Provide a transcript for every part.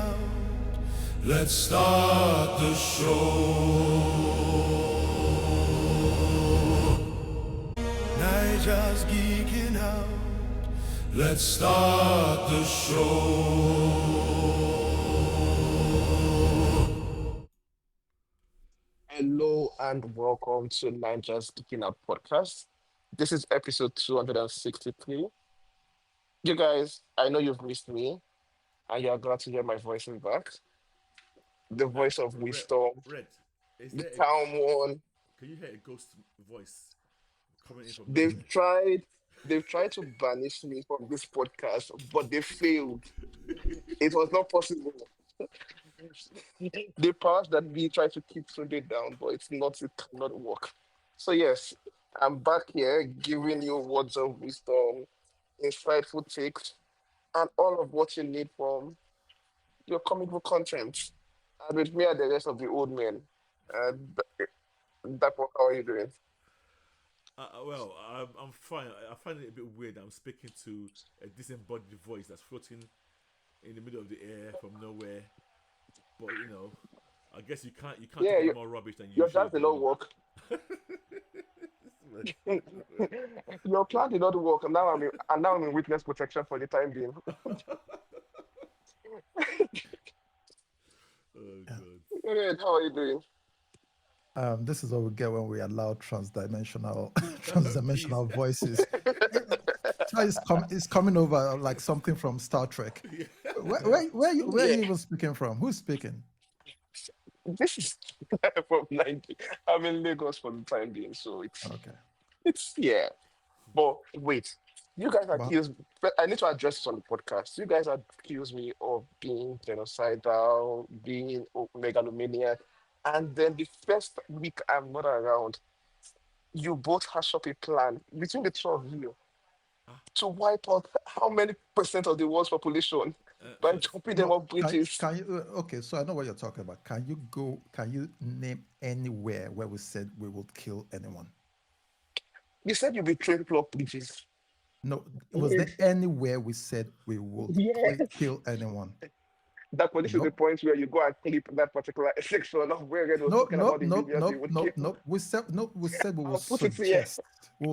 out. Let's start the show. Naija's geeking out. Let's start the show. Hello and welcome to Naija's Geeking Out podcast. This is episode 263. You guys, I know you've missed me and you're glad to hear my voices back. The voice of Red, wisdom, Red, is the there a? calm one. Can you hear a ghost voice coming in from They've nowhere? tried, they've tried to banish me from this podcast, but they failed. It was not possible. The powers that we try to keep Sunday down, but it cannot work. So yes, I'm back here giving you words of wisdom, insightful takes, and all of what you need from your comic book content. And with me are the rest of the old men. That how are you doing? I'm fine. I find it a bit weird. I'm speaking to a disembodied voice that's floating in the middle of the air from nowhere. But I guess you can't Yeah, take any more rubbish than you your usually plan did not do. work. Your plan did not work, and now I'm in witness protection for the time being. Oh Yeah. god. Okay, how are you doing? This is what we get when we allow transdimensional Please. transdimensional voices. So it's coming over like something from Star Trek. Yeah. Where are Yeah, you even speaking from? Who's speaking? this is from 90. I'm in Lagos for the time being, so Okay. it's yeah. But wait, you guys But accuse. But I need to address this on the podcast. You guys accuse me of being genocidal, being megalomaniac, and then the first week I'm not around, you both hash up a plan between the two of you Ah, to wipe out how many percent of the world's population by First, jumping them no, off bridges. can you okay, so I know what you're talking about. Can you name anywhere where we said we would kill anyone? You said you betrayed people off bridges. No, was there anywhere we said we would Yes. kill anyone? That this is the Nope. point where you go and clip that particular section of where Red was Nope, talking about nope, the nope, individuals he nope, would nope, kill. nope. We said we will I'll put it here.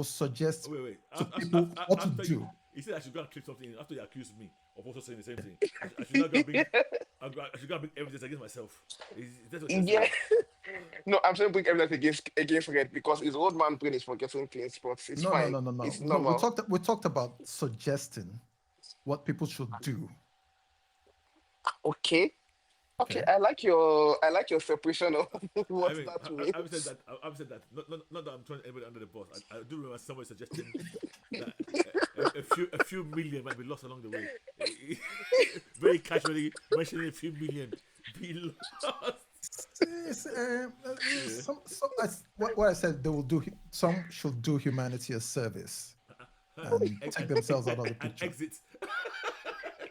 suggest wait, wait. to people what to After you, do. he said I should go and clip something in after you accused me of also saying the same thing. I should not go and bring. I should go and bring evidence against myself. Is that what you're Yeah. saying? No, I'm trying to bring evidence against Red because his old man brain is forgetting things, but it's No, no, fine. no, no, no, It's no. We normal. talked about suggesting what people should do. Okay. Okay, Okay. I like your separation of I what mean, that I've said means. that. I've said that. Not that I'm throwing anybody under the bus. I do remember someone suggesting that a few million might be lost along the way. Very casually mentioning a few million be lost. Yeah. What I said, they will do. Some should do humanity a service and and, take and, themselves out of the and picture exit.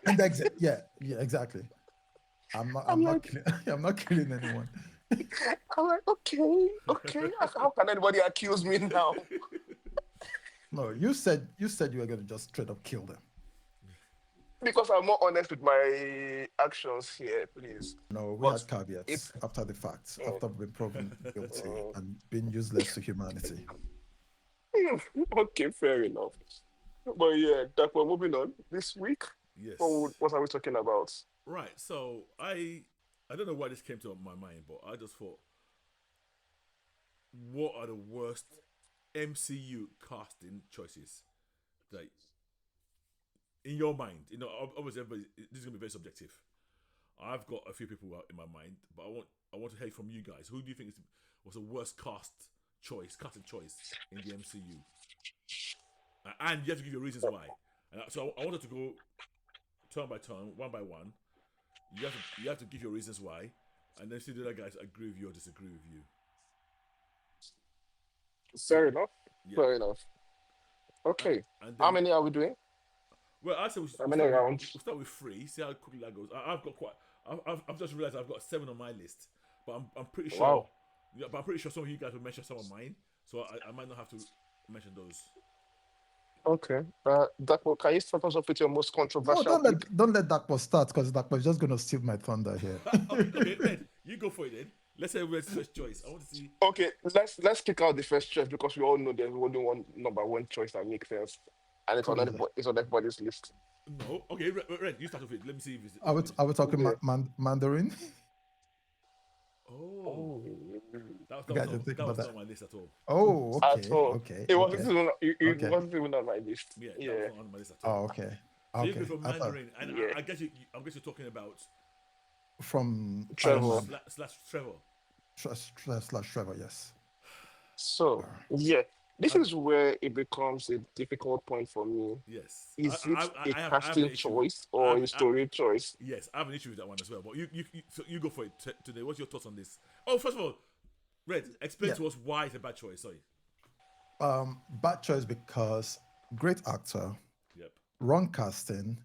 and exit. Yeah, yeah, exactly. I'm I'm not like, killing. I'm not killing anyone. I'm like, okay. How can anybody accuse me now? No, you said you were going to just straight up kill them. Because I'm more honest with my actions here, please. No, we But had it, caveats after the fact, uh, after being proven guilty uh, and being useless to humanity. okay, fair enough. But yeah, that we're moving on this week. Yes. What are we talking about? Right. So I don't know why this came to my mind, but I just thought, what are the worst MCU casting choices? Like in your mind, obviously this is gonna be very subjective. I've got a few people out in my mind, but I want to hear from you guys. Who do you think was the worst casting choice in the MCU? And you have to give your reasons why. And so I wanted to go turn by turn, one by one. You have to give your reasons why, and then see the other guys agree with you or disagree with you. So Fair enough. yeah, Fair enough. and, Okay. and How then many are we doing? well, I said How we'll many start with rounds? we'll start with three. See how quickly that goes. I've got quite. I've just realized I've got 7 on my list, but I'm pretty sure. Wow. Yeah, but I'm pretty sure some of you guys will mention some of mine, so I might not have to mention those. Okay. Darko, can you start us off with your most No, controversial pick? don't let Dakpo start because Dakpo is just gonna steal my thunder here. Okay, Red, you go for it then. Let's say Red's first choice. I want to see. Okay, let's kick out the first choice because we all know there's only one number one choice that makes sense, and Who is it? it's on everybody's list. No, okay, Red, you start with it. Let me see if it's. Are we talking Okay. Mandarin? Oh, Oh, that You was guys not didn't think that about was that. not on my list at all. Oh, at okay, all. okay, It wasn't okay, even it okay. wasn't even on my list. Yeah, that was Yeah, not on my list at all. Oh, okay, So you go okay. for I thought Mandarin, and yeah. I guess I guess you're talking about from Iron Trevor. Man slash Trevor. slash Trevor. Yes. So All right. yeah, this I, is where it becomes a difficult point for me. yes, Is it a I have an casting issue. choice I or have a I, story choice? yes, I have an issue with that one as well. But so you go for it today. What's your thoughts on this? Oh, first of all, Red, explain Yeah. to us why it's a bad choice. Sorry. Bad choice because great actor, Yep. wrong casting,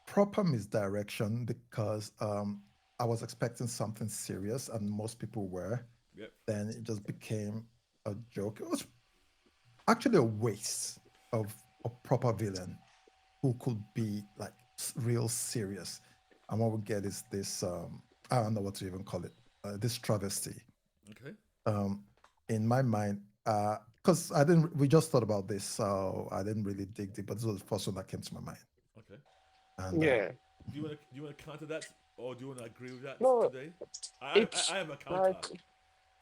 proper misdirection because I was expecting something serious and most people were. Yep. Then it just became a joke. It was actually a waste of a proper villain who could be like real serious. And what we get is this I don't know what to even call it, this travesty. Okay. In my mind, because I didn't, we just thought about this, so I didn't really dig deep, but this was the first one that came to my mind. Okay. And Yeah. Do you want to counter that, or do you want to agree with that No, today? it's I have a counter like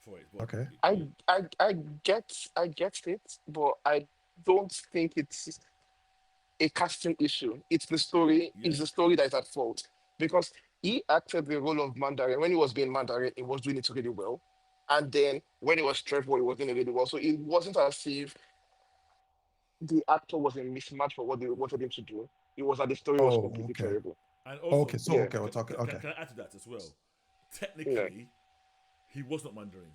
for it, but okay, I get it, but I don't think it's a casting issue. It's the story. It's yes, the story that is at fault because he acted the role of Mandarin when he was being Mandarin. He was doing it really well, and then when he was Trevor, he was doing it really well. So it wasn't as if the actor was a mismatch for what they wanted him to do. It was that the story was oh, completely okay, terrible. and okay, also so Yeah, okay, we're talking, okay, can I add to that as well? yeah. Technically, he was not Mandarin.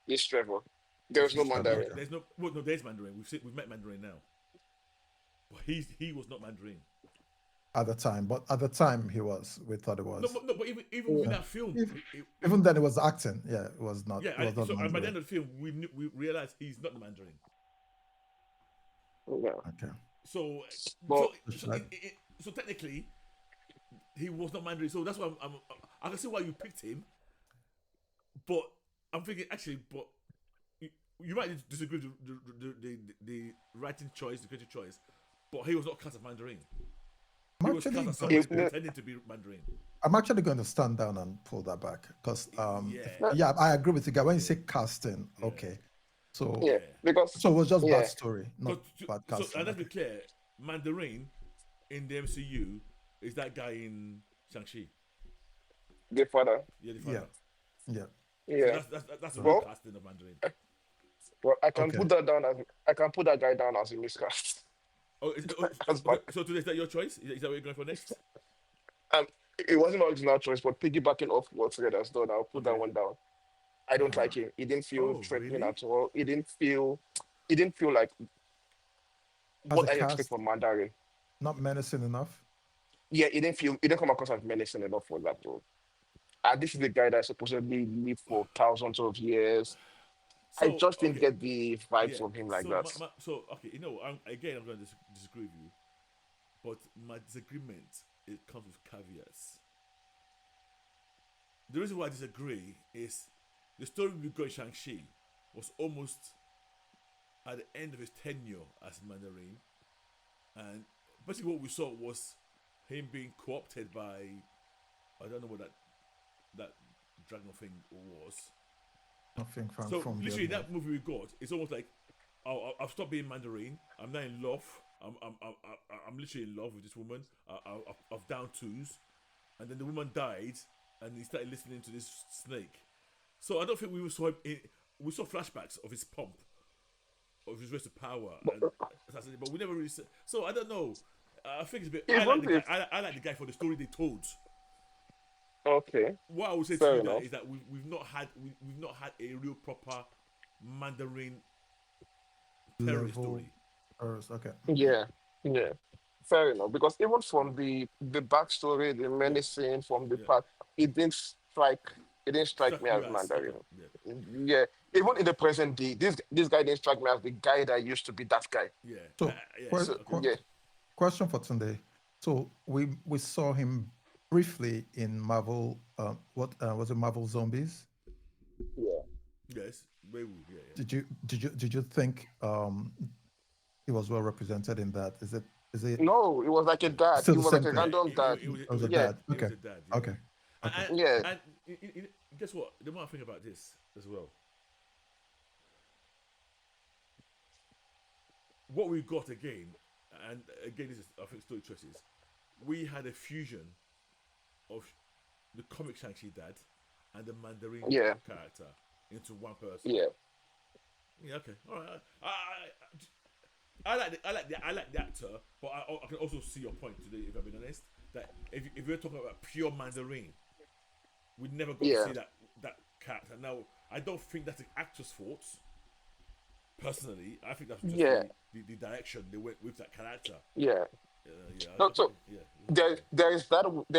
It's Trevor. There He's, was no he's Trevor, no, Mandarin. okay, there's no well, no, there's Mandarin. We've met Mandarin now, but he was not Mandarin. at the time, but at the time he was, we thought it No, was. but even Yeah. within that film, If, even then it was acting, yeah, yeah. it was not So by the Mandarin. end of the film, we realized he's not the Mandarin. Yeah. Okay, So But should I, so technically, he was not Mandarin. So that's why I can see why you picked him, but I'm thinking actually, but you, you might disagree with the writing choice, the creative choice, but he was not cast as Mandarin. I'm He was actually cast as going somebody if, to, pretending to be Mandarin. I'm actually going to stand down and pull that back because Yeah, yeah, I agree with you guys when you say casting. yeah, Okay, so yeah, yeah. because so it was just bad yeah, story, not Because bad so casting. and let's be Okay, clear, Mandarin in the MCU is that guy in Shang-Chi. the father. Yeah, the yeah, father. yeah, So Yeah. that's a real so Well, casting of Mandarin. I can okay. put that down as I can put that guy down as a miscast. Oh, As my okay. So today is that your choice? Is that what you're going for next? um, it wasn't my original choice, but piggybacking off what Fred has done, I'll put that Okay. one down. I don't Uh, like him. He didn't feel Oh, threatening really? at all. He didn't feel like as a what I expect cast, from Mandarin. not menacing enough. Yeah, he didn't come across as menacing enough for that role. And this is the guy that supposedly lived for thousands of years. I So just didn't okay, get the vibe yeah. from him like So that. so okay, again I'm going to disagree with you, but my disagreement it comes with caveats. The reason why I disagree is the story we got in Shang-Chi was almost at the end of his tenure as Mandarin, and basically what we saw was him being co-opted by I don't know what that dragon thing was. Nothing So from the literally, other world. that movie we got, it's almost like I've stopped being Mandarin. I'm now in love. I'm literally in love with this woman. I've down tools, and then the woman died, and he started listening to this snake. So I don't think we saw him. We saw flashbacks of his pomp, of his race to power, and but we never really. So I don't know. I think it's a bit. I like Even the guy. if I like the guy for the story they told. okay, What I would say to fair you that enough. is that we've not had a real proper Mandarin terrorist Level story. Earth. Okay. Yeah, yeah, fair enough. Because even from the backstory, the Yeah, menacing from the yeah, part, it didn't strike. It didn't strike Struck me you as as okay. Mandarin. Yeah. Yeah, even in the present day, this guy didn't strike me as the guy that used to be that guy. Yeah. So, Yeah. que- So Okay. que- yeah, question for Tunde. So we saw him briefly in Marvel. What was it? Marvel Zombies. yeah. Yes. Werewolf. Yeah. Yeah. Did you think he was well represented in that? Is it No, it was like a dad. still It the was like same a thing? random dad. It It was was a a Yeah, dad. dad. It was Okay. a dad. Yeah. Okay. Okay. And, yeah, and guess what? The more I think about this as well, what we got again, and again, this is I think story choices. We had a fusion of the comic Shang-Chi dad and the Mandarin yeah, character into one person. yeah, Yeah, okay, all right. I like the actor, but I can also see your point today. If I'm being honest, that if we're talking about pure Mandarin, we never got to yeah, see that character. Now, I don't think that's the actor's fault. Personally, I think that's just yeah, the direction they went with that character. yeah. Yeah, No, I think so yeah. there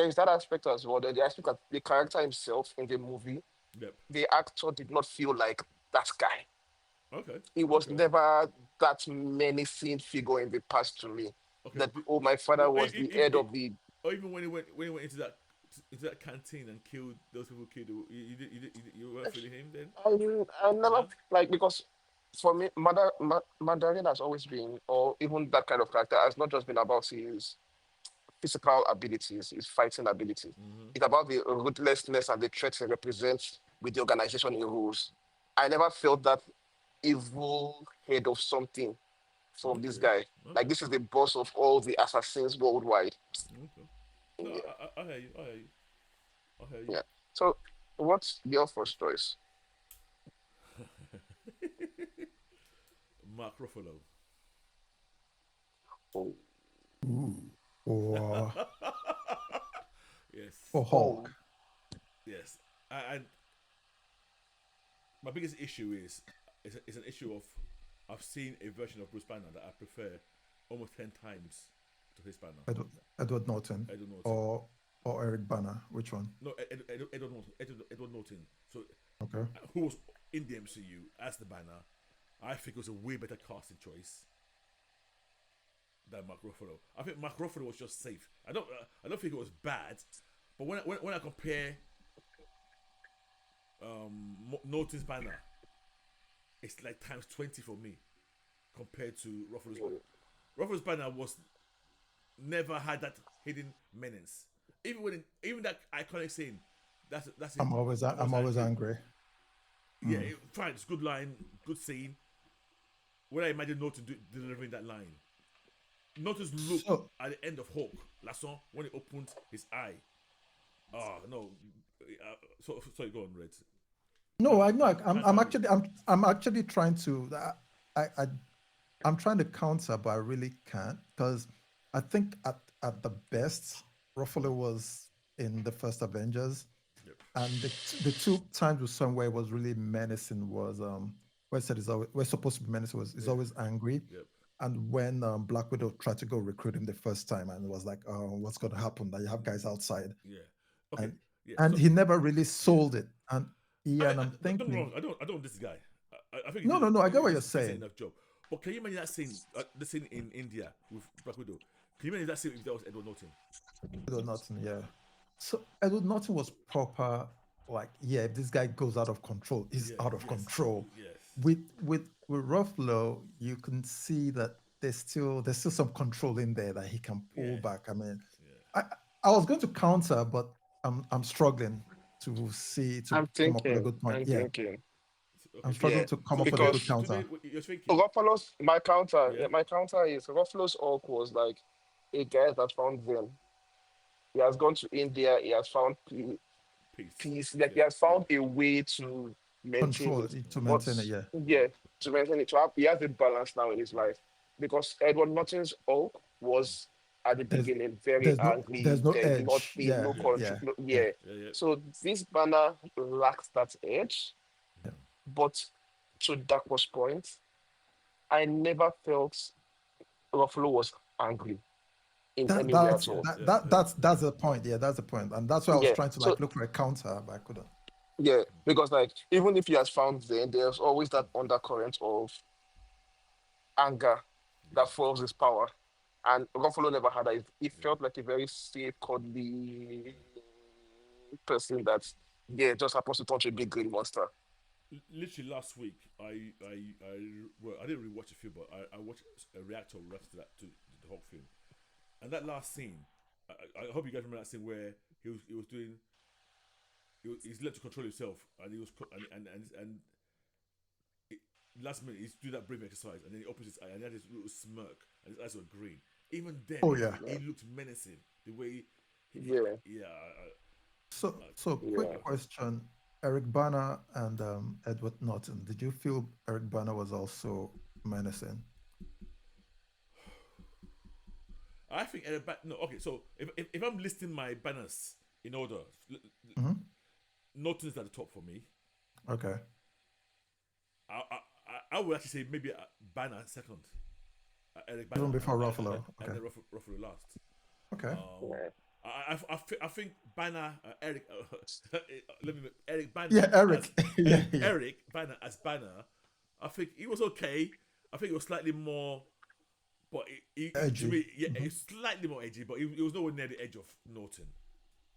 is that aspect as well. The aspect that the character himself in the movie, Yep. the actor did not feel like that guy. Okay. He was Okay. never that menacing figure in the past to me. Okay. That oh, my father was the head of the. Or even when he went into that canteen and killed those people who killed you weren't feeling him then? I never Huh? like because for me, Mandarin has always been, or even that kind of character has not just been about his physical abilities, his fighting ability. Mm-hmm. It's about the ruthlessness and the threat he represents with the organization he rules. I never felt that evil head of something from this Okay. guy. Like Okay. this is the boss of all the assassins worldwide. Okay. No, Yeah, I hear you. I hear you. I hear you. yeah. So, what's your first choice? Mark Ruffalo. Oh, Or Yes. or Hulk. oh, Yes. And my biggest issue is an issue of I've seen a version of Bruce Banner that I prefer almost 10 times to his Banner. Edward Norton. Edward Norton. Or Eric Bana. Which one? No, Edward Norton. Edward Norton. So, Okay. who was in the MCU as the Banner? I think it was a way better casting choice than Mark Ruffalo. I think Mark Ruffalo was just safe. I don't think it was bad, but when I compare Norton's Banner, it's like times 20 for me compared to Ruffalo's Banner. Ruffalo's Banner was never had that hidden menace. Even that iconic scene, that's I'm always angry. Yeah, fine. It's good line, good scene. When I imagine Norton delivering that line, Norton's look So at the end of Hulk, Lasson, when he opened his eye. Oh no, sorry, go on, Red. no, I know. Can't I'm tell actually I'm actually trying to. I'm trying to counter, but I really can't because I think at the best, Ruffalo was in the first Avengers, Yep. and the two times we saw him where he was really menacing was where I said he's always we're supposed to be menacing was he's Yeah. always angry, Yep. and when Black Widow tried to go recruit him the first time and it was like, oh, what's going to happen? That you have guys outside, Yeah. Okay. and Yeah. and So he never really sold it, and yeah, and I'm don't get me thinking, wrong. I don't this guy. I think no, I get what you're a decent saying. enough job. But can you imagine that scene? The scene in India with Black Widow. Can you imagine that scene if that was Edward Norton? Edward Norton, yeah. So Edward Norton was proper, like, yeah, if this guy goes out of control, he's Yeah. out of Yes. control. Yes. With Ruffalo, you can see that there's still some control in there that he can pull Yeah. back. I mean, Yeah. I was going to counter, but I'm struggling to I'm come up with a thinking. good point. I'm Yeah, thinking. I'm Okay. Yeah, struggling to come So up with a today, good because counter. you're thinking. Ruffalo's my counter. Yeah. Yeah, my counter is Ruffalo's Hulk was like a guy that found them. He has gone to India. He has found Peace. peace. Like he Yeah. has found a way to maintain Control it. to But maintain it. Yeah, yeah, to maintain it, he has a balance now in his life. Because Edward Norton's Hulk was at the there's beginning very there's angry. no There's edge. nothing, Yeah, no Yeah. control. yeah, No, yeah, yeah. Yeah. Yeah. So this banner lacks that edge. yeah. But to Darko's point, I never felt Ruffalo was angry in That any way that's at all. that, Yeah. that that's the point. Yeah, that's the point, and that's why I was Yeah. trying to So like look for a counter, but I couldn't. Yeah, because like even if he has found them, there's always that undercurrent of anger that fuels his power. And Ruffalo never had that. He Yeah. felt like a very safe, cuddly person that, yeah, just happens to touch a big green monster. Literally last week, well, I didn't really watch the film, but I watched a reactor react to the whole film, and that last scene. I hope you guys remember that scene where he was doing he's learned to control himself, and he was and it, last minute he's doing that breathing exercise, and then he opens his eye and he had this little smirk, and his eyes were green. Even then, Oh yeah. he looked menacing. The way, Yeah, yeah, So quick yeah. question: Eric Bana and Edward Norton. Did you feel Eric Bana was also menacing? I think at the back. No, okay. So if I'm listing my banners in order, Hmm. Norton's at the top for me. Okay. I would actually say maybe Banner second, Eric Banner, Even before and Ruffalo. and Okay. then Ruffalo last. Okay. Yeah. I think Banner, Eric, let me Eric Banner, Yeah, Eric. as, Yeah, yeah. Eric Banner as Banner. I think he was okay. I think it was slightly more, but to Edgy. me, yeah, Mhm. it's slightly more edgy, but he was nowhere near the edge of Norton.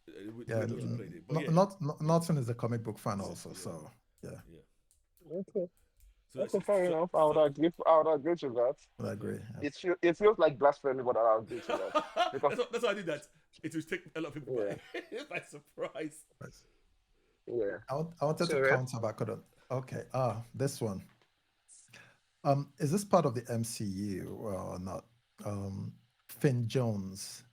The Yeah. way Norton played it, but yeah, Norton is a comic book fan also, so yeah, yeah. Okay. So, Okay, fair so, enough. I would so, agree. I would agree to that. I so agree. Yeah. It feels like blasphemy, but I would agree to that because that's why I did that. It will take a lot of people yeah, by surprise. Right. yeah. I wanted So to Red, counter, but I couldn't. Okay. This one. Is this part of the MCU or not? Finn Jones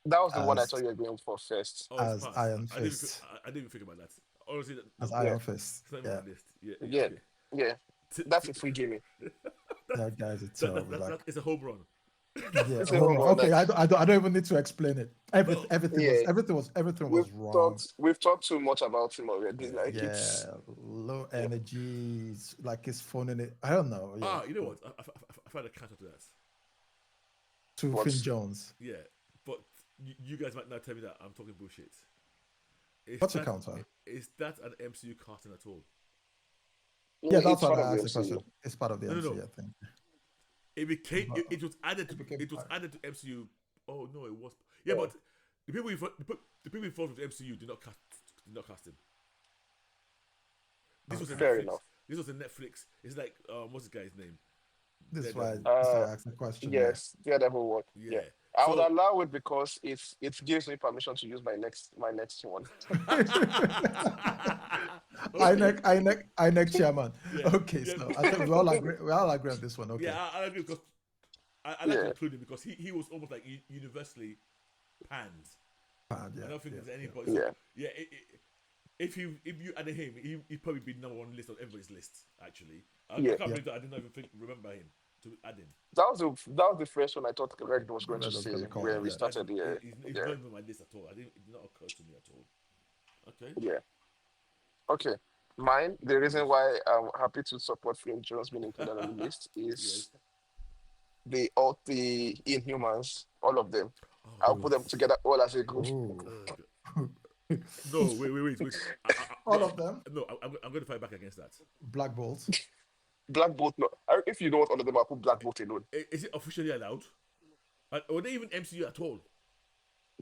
that was the one I as thought you were going for first. Oh, it's passed. Iron Fist. I didn't even think about that. Honestly, As Yeah, Iron Fist. it's not even Yeah, on my list. Yeah, yeah, okay. yeah. T- That's t- a free gimme. that guy's a terrible. Like, it's a home run. yeah. It's a Hold home on. run. Okay, Like I don't even need to explain it. No, yeah, Everything was wrong. we've talked too much about him already. yeah. Like it's Yeah, low yeah. energy. Like his phone in it. I don't know. Yeah, You know what? I found a counter to that. to Finn What's Jones. Yeah, but you guys might not tell me that I'm talking bullshit. What's your counter? Is that an MCU casting at all? Yeah, that's it's what part of I the asked the MCU. question. It's part of the No, no, MCU, no. I think. It became But it was added to it became it was part. added to MCU. Oh no, it was yeah, Yeah. but the people involved with MCU did not cast him. This was a Okay. Fair Netflix. enough. This was a Netflix. It's like what's the guy's name? This is Daredevil. why I asked the question. Yeah. Yes, Daredevil one. Yeah, Yeah. I would So allow it because it gives me permission to use my next one. okay. INEC chairman. Yeah. Okay, Yeah. so I think we all agree on this one. Okay. Yeah, I agree because I like to Yeah, include him because he was almost like universally panned. Yeah, I don't think yeah, there's yeah. anybody. So, yeah, yeah, if you added him, he'd probably be number one list on everybody's list. Actually, I yeah. can't Yeah. believe that I didn't even remember him to add him. That was the first one I thought Red was going to Red was say gonna call, when we yeah. That's started. Yeah, he's yeah, not even on my list at all. It did not occur to me at all. Okay. yeah. Okay. Mine, the reason Yes. why I'm happy to support Flynn Jones being included on the list Yes. is the Inhumans, all of them. Oh I'll put God. them together all as a group. Oh. God. No, wait. All No, of them. no, I'm going to fight back against that. Black Bolt. Black Bolt, no. If you don't want all of them, I'll put Black Bolt alone. Is it officially allowed? Or they even MCU at all?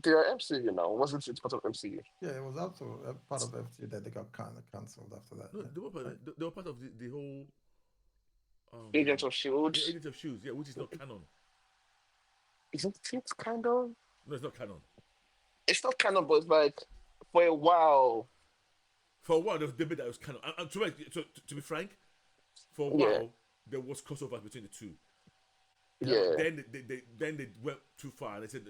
They are MCU now. Wasn't it part of MCU? Yeah, it was also a part of FT that they got cancelled after that. No, Yeah. they were part of the whole Agents of Shield. Agent of Shoes, yeah, which is not canon. Isn't it kind of? No, it's not canon. It's not canon, but it's like for a while. For a while, there was debate that it was canon. And to be frank, for a Yeah, while there was crossover between the two. yeah, Then they went too far and they said,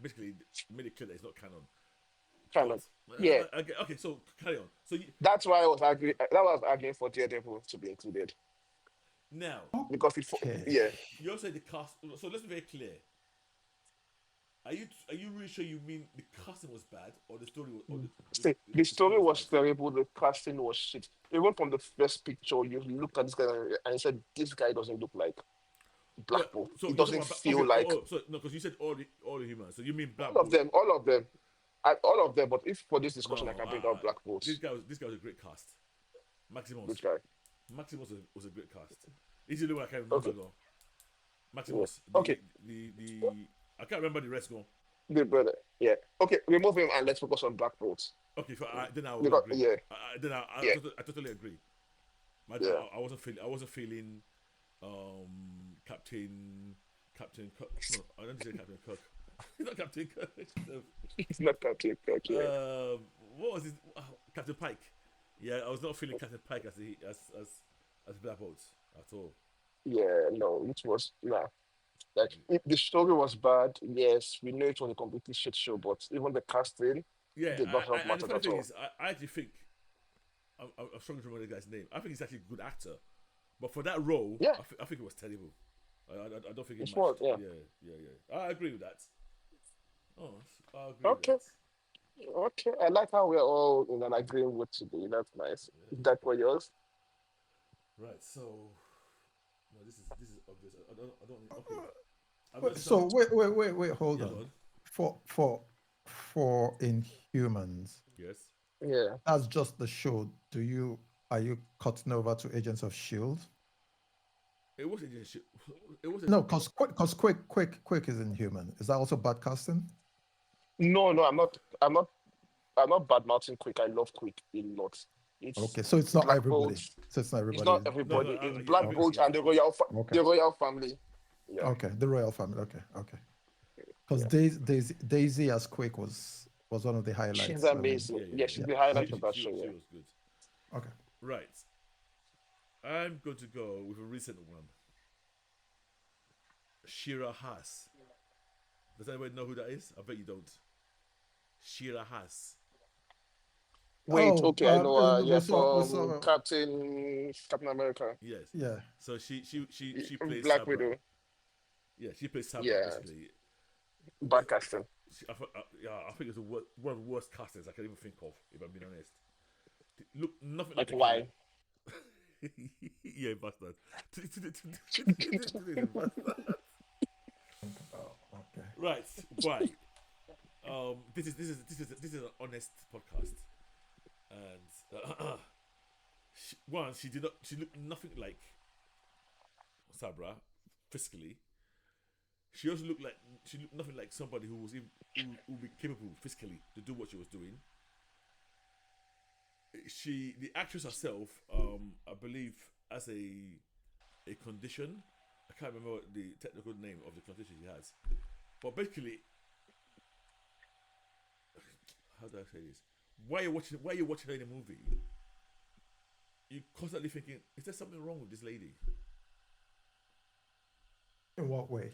basically made it clear that it's not canon. kind But of. Yeah, okay, so carry on. So that's why I was arguing. That was arguing for Daredevil to be included now because Okay. yeah, you also say the cast. So let's be very clear. Are you really sure you mean the casting was bad or the story was? Or see, the story was bad? terrible. The casting was shit. Even from the first picture, you looked at this guy and you said, "This guy doesn't look like Well, Black Bolt. so It you're talking doesn't about feel like so no, because you said all the humans. So you mean Black all of Bolt? them. All of them. All of them, but if for this discussion I No, can bring out Black this Bolts, guy was a great cast. Maximus, which guy? Maximus was a great cast. Easily one I can't remember Okay, though. yeah. Maximus, Okay, the I can't remember the rest. Go. the brother. Yeah. Okay, remove him and let's focus on Black Bolts. Okay, then I will Because agree. yeah, Then yeah, I totally agree. yeah. I wasn't feeling Captain Cook. No, I don't say Captain Cook. He's not Captain Cook. He's not Captain Kirk. Yeah. What was his Captain Pike? Yeah, I was not feeling Captain Pike as Black Bolt at all. Yeah, no, it was nah. Like the story was bad. Yes, we know it was a completely shit show, but even the casting Yeah, did not help and the matters funny at thing all. is, I actually think I'm struggling to remember the guy's name. I think he's actually a good actor, but for that role, Yeah, I think it was terrible. I don't think it it was. matched. Yeah. Yeah. I agree with that. Oh, I agree with Okay. that. Okay. I like how we're all in an agreement today. That's nice. Is that for yours? Right. So, no, this is obvious. I don't. Okay. I'm going to say So something. wait, hold Yeah, go on. on. For Inhumans, Yes. Yeah. that's just the show. Are you cutting over to Agents of Shield? It was a shit. It was a No, cause Quick is Inhuman. Is that also bad casting? No, no, I'm not. I'm not bad mouthing Quick. I love Quick a lot. It's Okay, so it's not Black everybody. Bolt. So it's not It's everybody. not no. everybody. It's Yeah, I Black think Bolt Okay, yeah. and okay, the royal family. Yeah. okay. The royal family. Okay. Because Yeah. Daisy as Quick was one of the She's highlights. I mean, amazing. Yeah, she's yeah. the highlight of that show. She Yeah. was good. Okay. Right. I'm going to go with a recent one. Shira Haas. Does anyone know who that is? I bet you don't. Shira Haas. Wait, Oh, okay, I know. we Yeah, we from saw. Captain America, Yes. Yeah. So she plays Black Sabra. Widow. Yeah, she plays Sabra Yeah, basically. bad casting. Yeah, I think it's one of the worst castings I can even think of, if I'm being honest. Look, nothing like Like the why? character. Yeah, bastard. Oh, okay. Right, why? This is an honest podcast, and she looked nothing like Sabra physically. She looked nothing like somebody who would be capable physically to do what she was doing. The actress herself, I believe, has a condition. I can't remember what the technical name of the condition she has, but basically, how do I say this? Why you watching her in a movie, you constantly thinking, is there something wrong with this lady? In what way?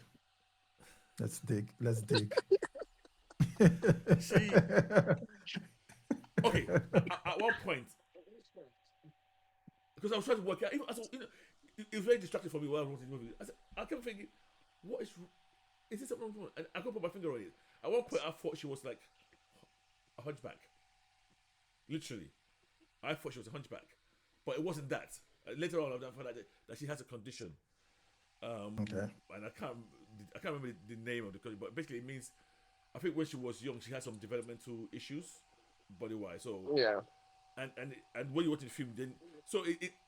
Let's dig. Let's dig. She okay. At one point, because I was trying to work out, even it was very distracting for me while I was watching the movie. I kept thinking, what is this something wrong? And I couldn't put my finger on it. At one point, I thought she was like a hunchback. Literally, I thought she was a hunchback, but it wasn't that. Later on, I found out that she has a condition. Okay. And I can't remember the name of the condition, but basically it means I think when she was young, she had some developmental issues, body wise. So Yeah. and when you watch the film, then so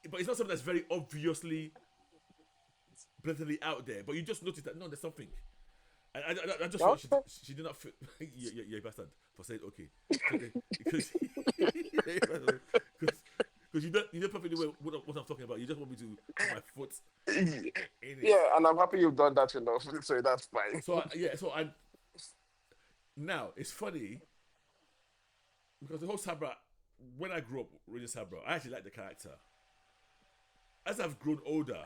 but it's not something that's very obviously blatantly out there, but you just notice that no, there's something. And I just thought Okay. she did not fit. Yeah, bastard for saying okay, because because you know perfectly well what I'm talking about. You just want me to put my foot in it. Yeah, and I'm happy you've done that enough, so that's fine. So I now it's funny because the whole Sabra. When I grew up reading Sabra, I actually liked the character. As I've grown older,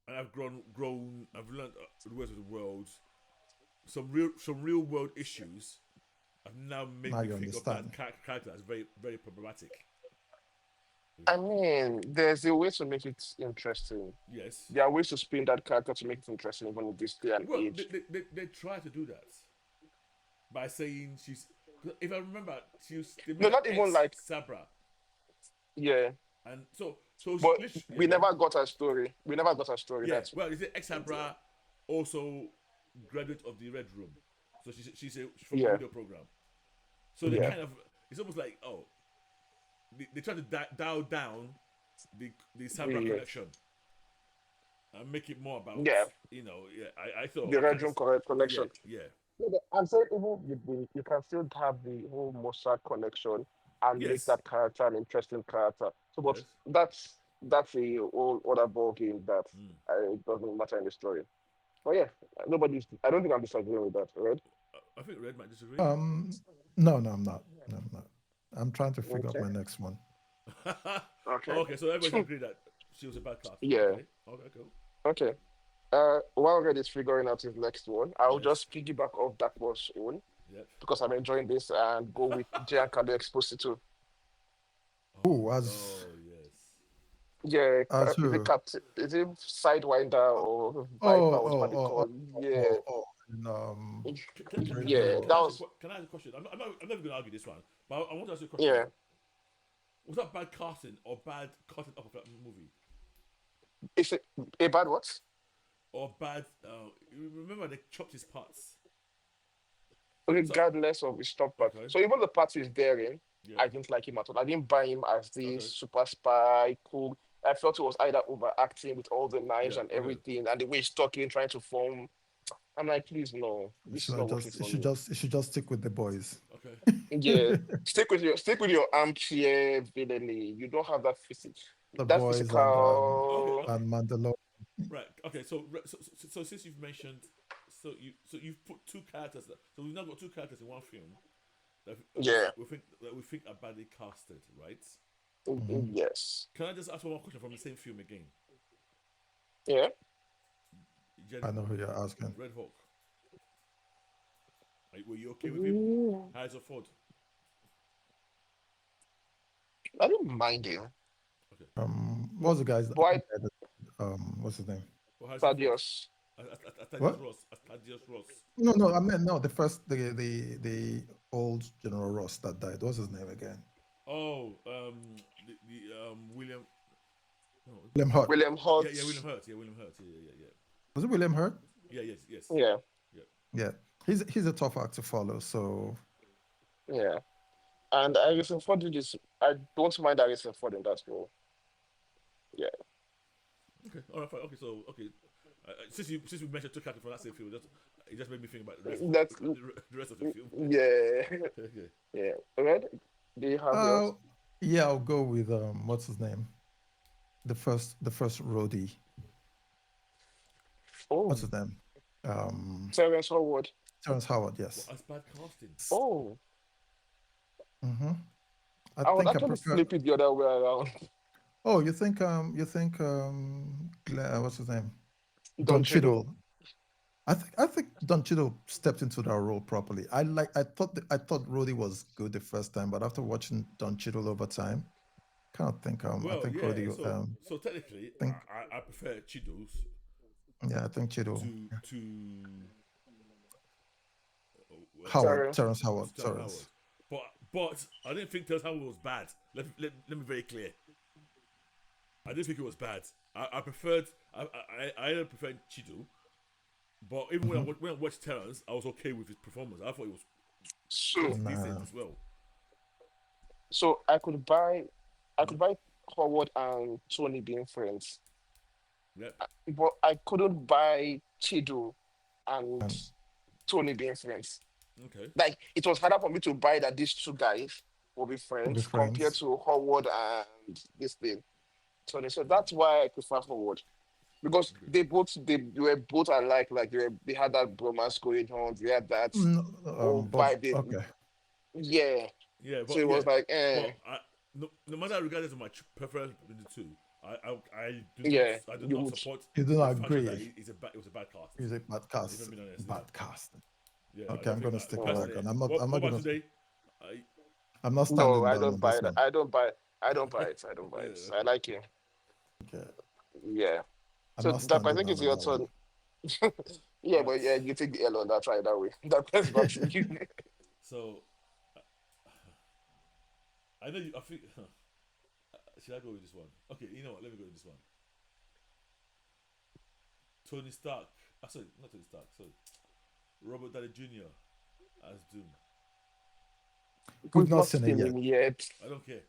and I've I've learned the ways of the world. Some real world issues have now made Now me you think of that understand. character as very very problematic. I mean, there's a way to make it interesting. Yes. There are ways to spin that character to make it interesting, even in this day and Well, age. they try to do that by saying she's. If I remember, they No, made not her even ex like, Sabra, yeah, and so she, but literally, we never got a story. We never got a story. yeah. That's Well, is it ex Sabra also graduate of the Red Room? So she's from a Yeah. radio program. So they Yeah. kind of, it's almost like, they try to dial down the Sabra Yeah. connection and make it more about, Yeah. I thought, The okay, Redrum correct yeah, connection. yeah, Yeah, but I'm saying even you can still have the whole Mossad connection and make yes, that character an interesting character. So, but yes. that's a whole other ball game that Mm. it doesn't matter in the story. But yeah, nobody's. I don't think I'm disagreeing with that, right? I think Red might disagree. Um, no, no, I'm not. No, I'm not. I'm trying to figure out Okay. my next one. Okay. Okay, so everybody's agreed that she was a bad cast. Yeah. Okay, okay, cool. Okay. While Red is figuring out his next one, I'll Yes, just piggyback off that was own yep. because I'm enjoying this and go with Giancarlo Exposito. Oh, Oh yes. Yeah, as is it who? captain? Is it Sidewinder or Oh, Viper? Whatever oh, they oh, oh, call? oh, Yeah, oh, oh. And, yeah. Can That I ask was can I ask a question? I'm never going to argue this one, but I want to ask you a question. yeah. Was that bad casting or bad cutting up of that movie? It's a bad what? Or bad, you remember they chopped his parts. So, Regardless of his top part. okay, So even the part he's daring, yeah, I didn't like him at all. I didn't buy him as the okay, super spy, cool. I felt he was either overacting with all the knives yeah, and okay. everything, and the way he's talking, trying to form. I'm like, please, no, this is should I not working just? It for should me. just. It should just stick with the boys. Okay. Yeah, stick with your armchair villainy. You don't have that The that boys Okay. physical. Okay. and Mandalore. Right. Okay. So since you've mentioned, so you've put two characters. So we've now got two characters in one film that Yeah. we think are badly casted, right? Mhm. Yes. Can I just ask one more question from the same film again? Yeah. I know General who you're asking. Red Hawk. Were you okay with him? Mm, Harrison Ford. I don't mind him. Okay. What's the guy's? Why What's his name? For Harrison Ford. Thaddeus? Thaddeus What? Ross. Thaddeus Ross. No, no. I meant no. The first, the old General Ross that died. What's his name again? Oh, William. No. William Hurt. William Hurt? Yeah, William Hurt. Yeah, William Hurt. Yeah. Was it William Hurt? Yeah, yes. Yeah. Yeah. Yeah. He's a tough act to follow. So Yeah. And Harrison Ford did this. I don't mind Harrison Ford in that role. Yeah. Okay. All right. Fine. Okay. So since we mentioned two characters from that same film, it just made me think about That's the rest of the film. yeah. Okay. Yeah. Red, do you have yours? yeah, I'll go with what's his name? The first roadie. Oh, What's his name? Terrence Howard. Terrence Howard. Yes. Well, as bad casting. Oh, Mm-hmm. I I would think I actually prefer. flip it the other way around. Oh, you think what's his name? Don Don Cheadle. Cheadle. I think Don Cheadle stepped into that role properly. I thought Rhodey was good the first time, but after watching Don Cheadle over time, kind of think I Well, think yeah. Rhodey So technically, think I prefer Chido's yeah, I think Cheadle. to Howard, Terrence. Terrence Howard, Terrence Howard. Terrence. But I didn't think Terrence Howard was bad. Let me be very clear. I didn't think it was bad. I preferred. I ended up preferring Chido. But even when I watched Terrence, I was okay with his performance. I thought it was So, pretty decent Nah. as well. so I could buy Howard and Tony being friends, Yeah. but I couldn't buy Chido and And Tony being friends. Okay. Like it was harder for me to buy that these two guys will be we'll be friends compared friends. to Howard and this thing. Tony. So that's why I prefer Howard. Because they were both alike, like they had that bromance going on, they had that whole But vibe. okay. Yeah. Yeah, So it was like, but no matter regardless of my preference between the two, yeah, I do you not would. support You do the not fact that agree. it was a bad cast. Music bad If I'm cast. being honest, Bad cast. yeah, I Okay, don't I'm think gonna stick with that personally. gun. What I'm not about gonna. today? I I'm not No, standing I down don't on buy this that. one. I don't buy it. I don't buy it. I okay. like you. Okay. Yeah. I'm So not that I standing think down it's on your that one. turn. Yeah, Right. but yeah, you take the L on that. Try that way. That plays back to you. So I know you. I think. Should I go with this one? Okay, you know what? Let me go with this one. Tony Stark. Sorry, not Tony Stark. Sorry, Robert Downey Jr. as Doom. We've not not seen it seen yet. him yet. I don't care.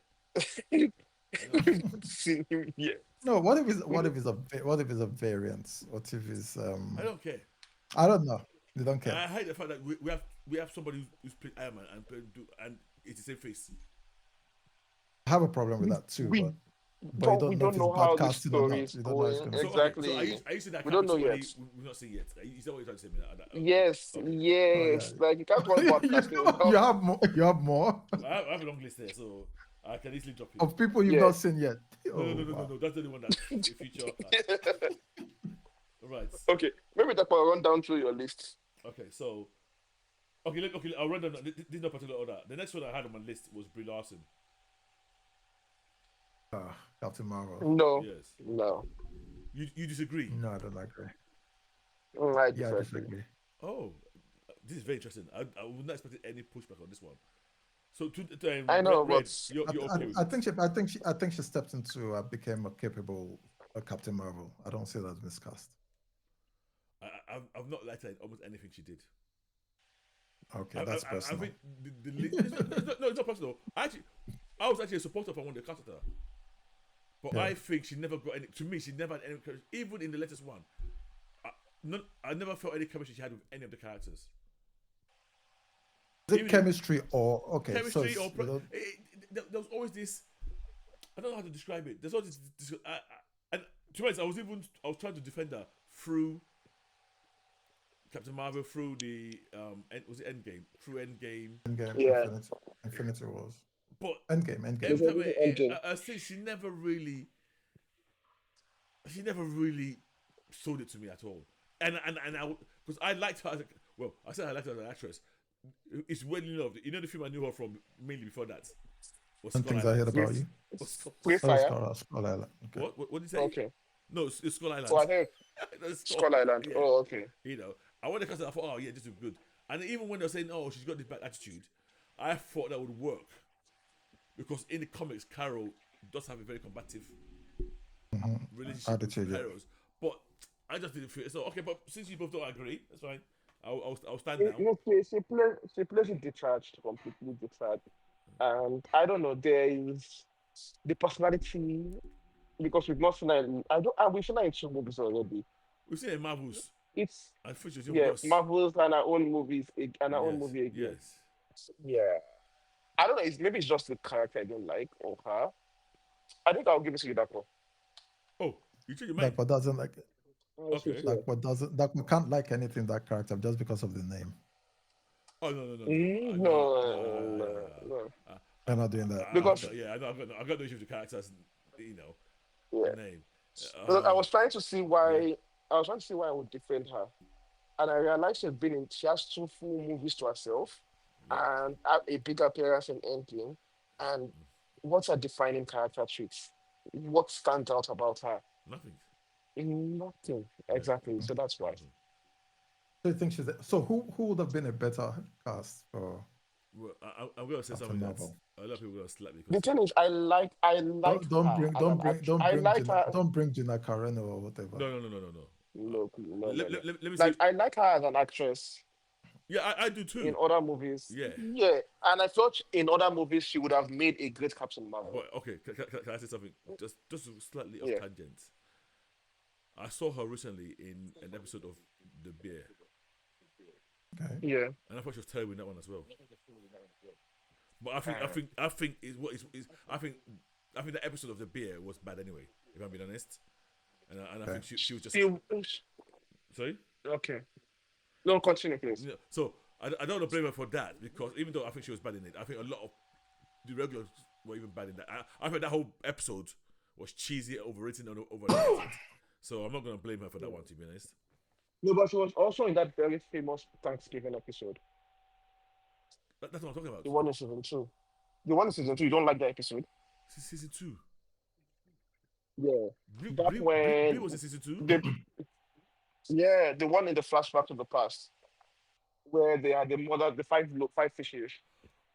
We've not seen him yet. No, what if it's a variant? What if it's I don't care. I don't know. You don't care. I hate the fact that we have somebody who's played Iron Man and played Doom, and it's the same face. I have a problem with that too, We but you we don't know if don't it's know bad how the casting or story not. is You don't know how it's going. gonna. So okay, so Exactly. are you saying that We can't don't be know somebody yet. we've not seen yet? Is that what you're trying to say? Yes, Okay. Oh yes. Like you can't talk about casting yeah. without. You have more. You have more I have a long list there, so I can easily drop it. of people you've Yeah. not seen yet. No, Oh wow. no. That's the only one that's a feature cast. Right. Okay, maybe that will run down through your list. Okay, so okay, I'll run down. This is no particular order. The next one I had on my list was Brie Larson. Captain Marvel. No, Yes. no, You disagree? No, I don't agree. I Yeah, I disagree. disagree. Oh, this is very interesting. I would not expect any pushback on this one. So I know, Red, but you're okay with I it? think she stepped into became a capable Captain Marvel. I don't see that as miscast. I've not liked her in almost anything she did. Okay, that's I personal. think it's not personal. I was actually a supporter for when they cast her, but Yeah. I think she never got any. To me, she never had any chemistry. Even in the latest one, I never felt any chemistry she had with any of the characters. Is it Even chemistry or okay? chemistry so or there was always this. I don't know how to describe it. There's always this and to be honest, I was trying to defend her through Captain Marvel, through the was it Endgame, through Endgame, Endgame, yeah, Infinity Wars, but Endgame. there's every time a ending. I say she never really sold it to me at all. And I because I liked her I said I liked her as an actress. It's well loved. You know the film I knew her from mainly before that was Some Skull things I Island. heard about you. Free Oh, Fire. Skull Island. Okay. What did you say? Okay. No, it's Skull So Island. I think That's Skull Island. Yeah. Oh, okay. You know, I went to cast. I thought, oh yeah, this is good. And even when they're saying, oh, she's got this bad attitude, I thought that would work because in the comics, Carol does have a very combative relationship Attitude, with yeah. heroes. But I just didn't feel it. So okay, but since you both don't agree, that's fine. I'll stand You down. know, she plays it detached, completely detached. And I don't know, there is the personality because we've not seen her we've seen her in two movies already. We've seen it in Marvels. It's I think she's even yeah, worse. Marvel's and her own movies and her own Yes, movie again. yes. Yeah. I don't know, maybe it's just the character I don't like or her. I think I'll give it to you that one. Oh, you change your mind? Like what doesn't like Okay. like we can't like anything that character just because of the name. Oh no. No. We're not doing that. Because I got no issue with the characters. You know, yeah. the name. Look, I was trying to see why I would defend her. And I realized she has two full movies to herself and a big appearance in Endgame. And what's her defining character traits? What stands out about her? Nothing. Nothing. Exactly. So that's why. So you think so? Who would have been a better cast for Well, I'm gonna say Captain something that Marvel? a lot of people are gonna slap me The because thing is, I like her as an actress. I like her. don't bring Gina Carano or whatever. no. No. Let me Like say, I like her as an actress yeah, I do too. in other movies. Yeah, Yeah, and I thought in other movies she would have made a great Captain Marvel. but okay, can I say something? Just slightly off Yeah. tangent. I saw her recently in an episode of The Bear, Okay. Yeah. and I thought she was terrible in that one as well. But I think I think the episode of The Bear was bad anyway. If I'm being honest, and I think she was just sorry. Okay. No, continue, please. Yeah, so I don't want to blame her for that because even though I think she was bad in it, I think a lot of the regulars were even bad in that. I think that whole episode was cheesy, overwritten, and overrated. So I'm not going to blame her for that one, to be honest. No, but she was also in that very famous Thanksgiving episode. That's what I'm talking about. The one in season 2. The one in season 2, you don't like that episode? Season 2. Yeah. That Brie when was in season 2. the one in the flashback to the past, where they had the five fishes.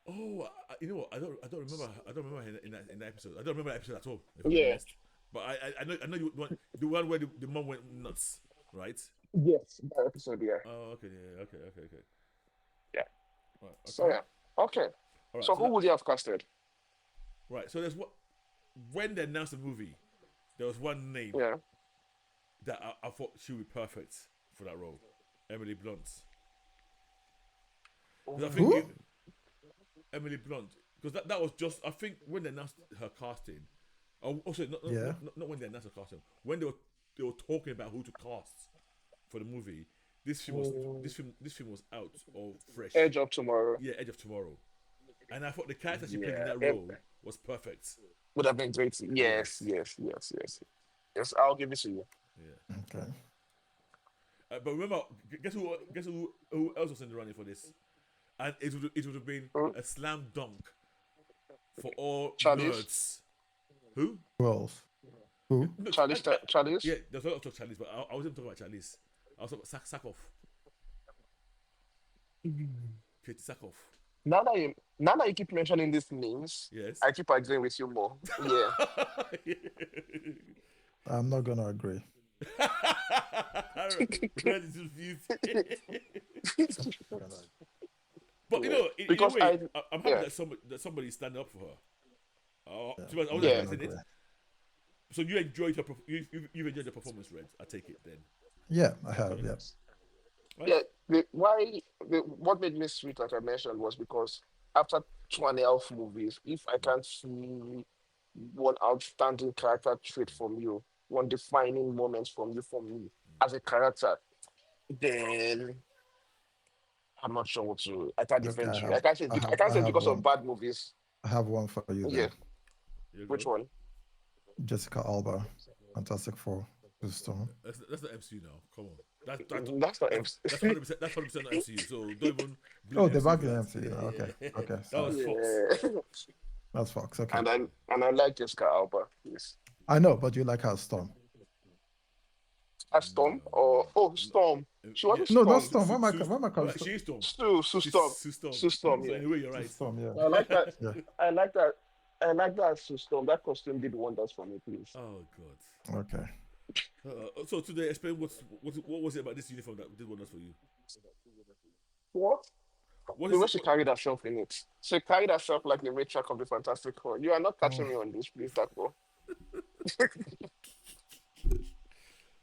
Oh, you know what? I don't remember. I don't remember her in that episode. I don't remember that episode at all. If I'm Yeah. honest. But I know you want the one where the mom went nuts, right? Yes, that episode. Yeah. Oh, okay, yeah, okay. Yeah. Right. So Okay. yeah. Okay. All right. So So who that would you have casted? right. So there's what when they announced the movie, there was one name Yeah. that I thought she would be perfect for that role, Emily Blunt. Because I think Who? Emily Blunt, because that was just I think when they announced her casting. Oh, also Yeah. not when they announced her casting. When they were talking about who to cast for the movie. Mm, This film was out or fresh. Edge of Tomorrow. Yeah, Edge of Tomorrow, and I thought the character she played in Yeah. that role was perfect. Would have been great. Yes, Yes, yes, yes, yes. Yes, I'll give it to you. yeah. Okay. But remember, who else was in the running for this? And it would have been Mm, a slam dunk for all Charlize. nerds. Who? Who else? Who? No, Charlize. yeah, there's a lot of talk Charlize, but I wasn't talking about Charlize. I was talking about Sackhoff. Katie Sackhoff. Now that you keep mentioning these names, Yes. I keep agreeing with you more. Yeah. I'm not gonna agree. Red is confused. I'm gonna But you Yeah. know, in a Because way, I'm happy yeah, that somebody's standing up for her. yeah, To be honest, I I'm wasn't not yeah, gonna expecting agree. it. So you enjoyed you enjoyed the performance, Red. I take it then. Yeah, I have. Okay. Yeah. Right? yeah. What made me sweet, like I mentioned, was because after 2.5 movies, if I can't see one outstanding character trait from you, one defining moment from you for me as a character, then I'm not sure what to. I can't Okay. defend you. I can't say I can't I say have because of one. bad movies. I have one for you Yeah, then. You which go. one? Jessica Alba, Fantastic Four, the Storm. That's not MCU now. Come on. That's not MC. That's 100%. That's 100% not MCU. So don't even blame Oh, the the MCU back for in that. MCU. Okay. Okay. That was Sorry. Fox. Yeah, That's Fox. Okay. and I like Jessica Alba. Yes. I know, but you like her Storm. A Storm or Storm. She Yeah. wasn't No, not Storm. Storm. Why am I No, calling Storm? she is Storm. Sue She's Storm. Sue Storm. Sue Storm. So Yeah, anyway, you're Sue right. Storm, yeah. I like that. Yeah. I like that. I like that Sue Storm. That costume did wonders for me, please. Oh God. Okay. So today, explain what was it about this uniform that did wonders for you? What? What The is way it? she carried herself in it. She carried herself like the matriarch of the Fantastic Four. You are not Oh, catching me on this, please, Taco.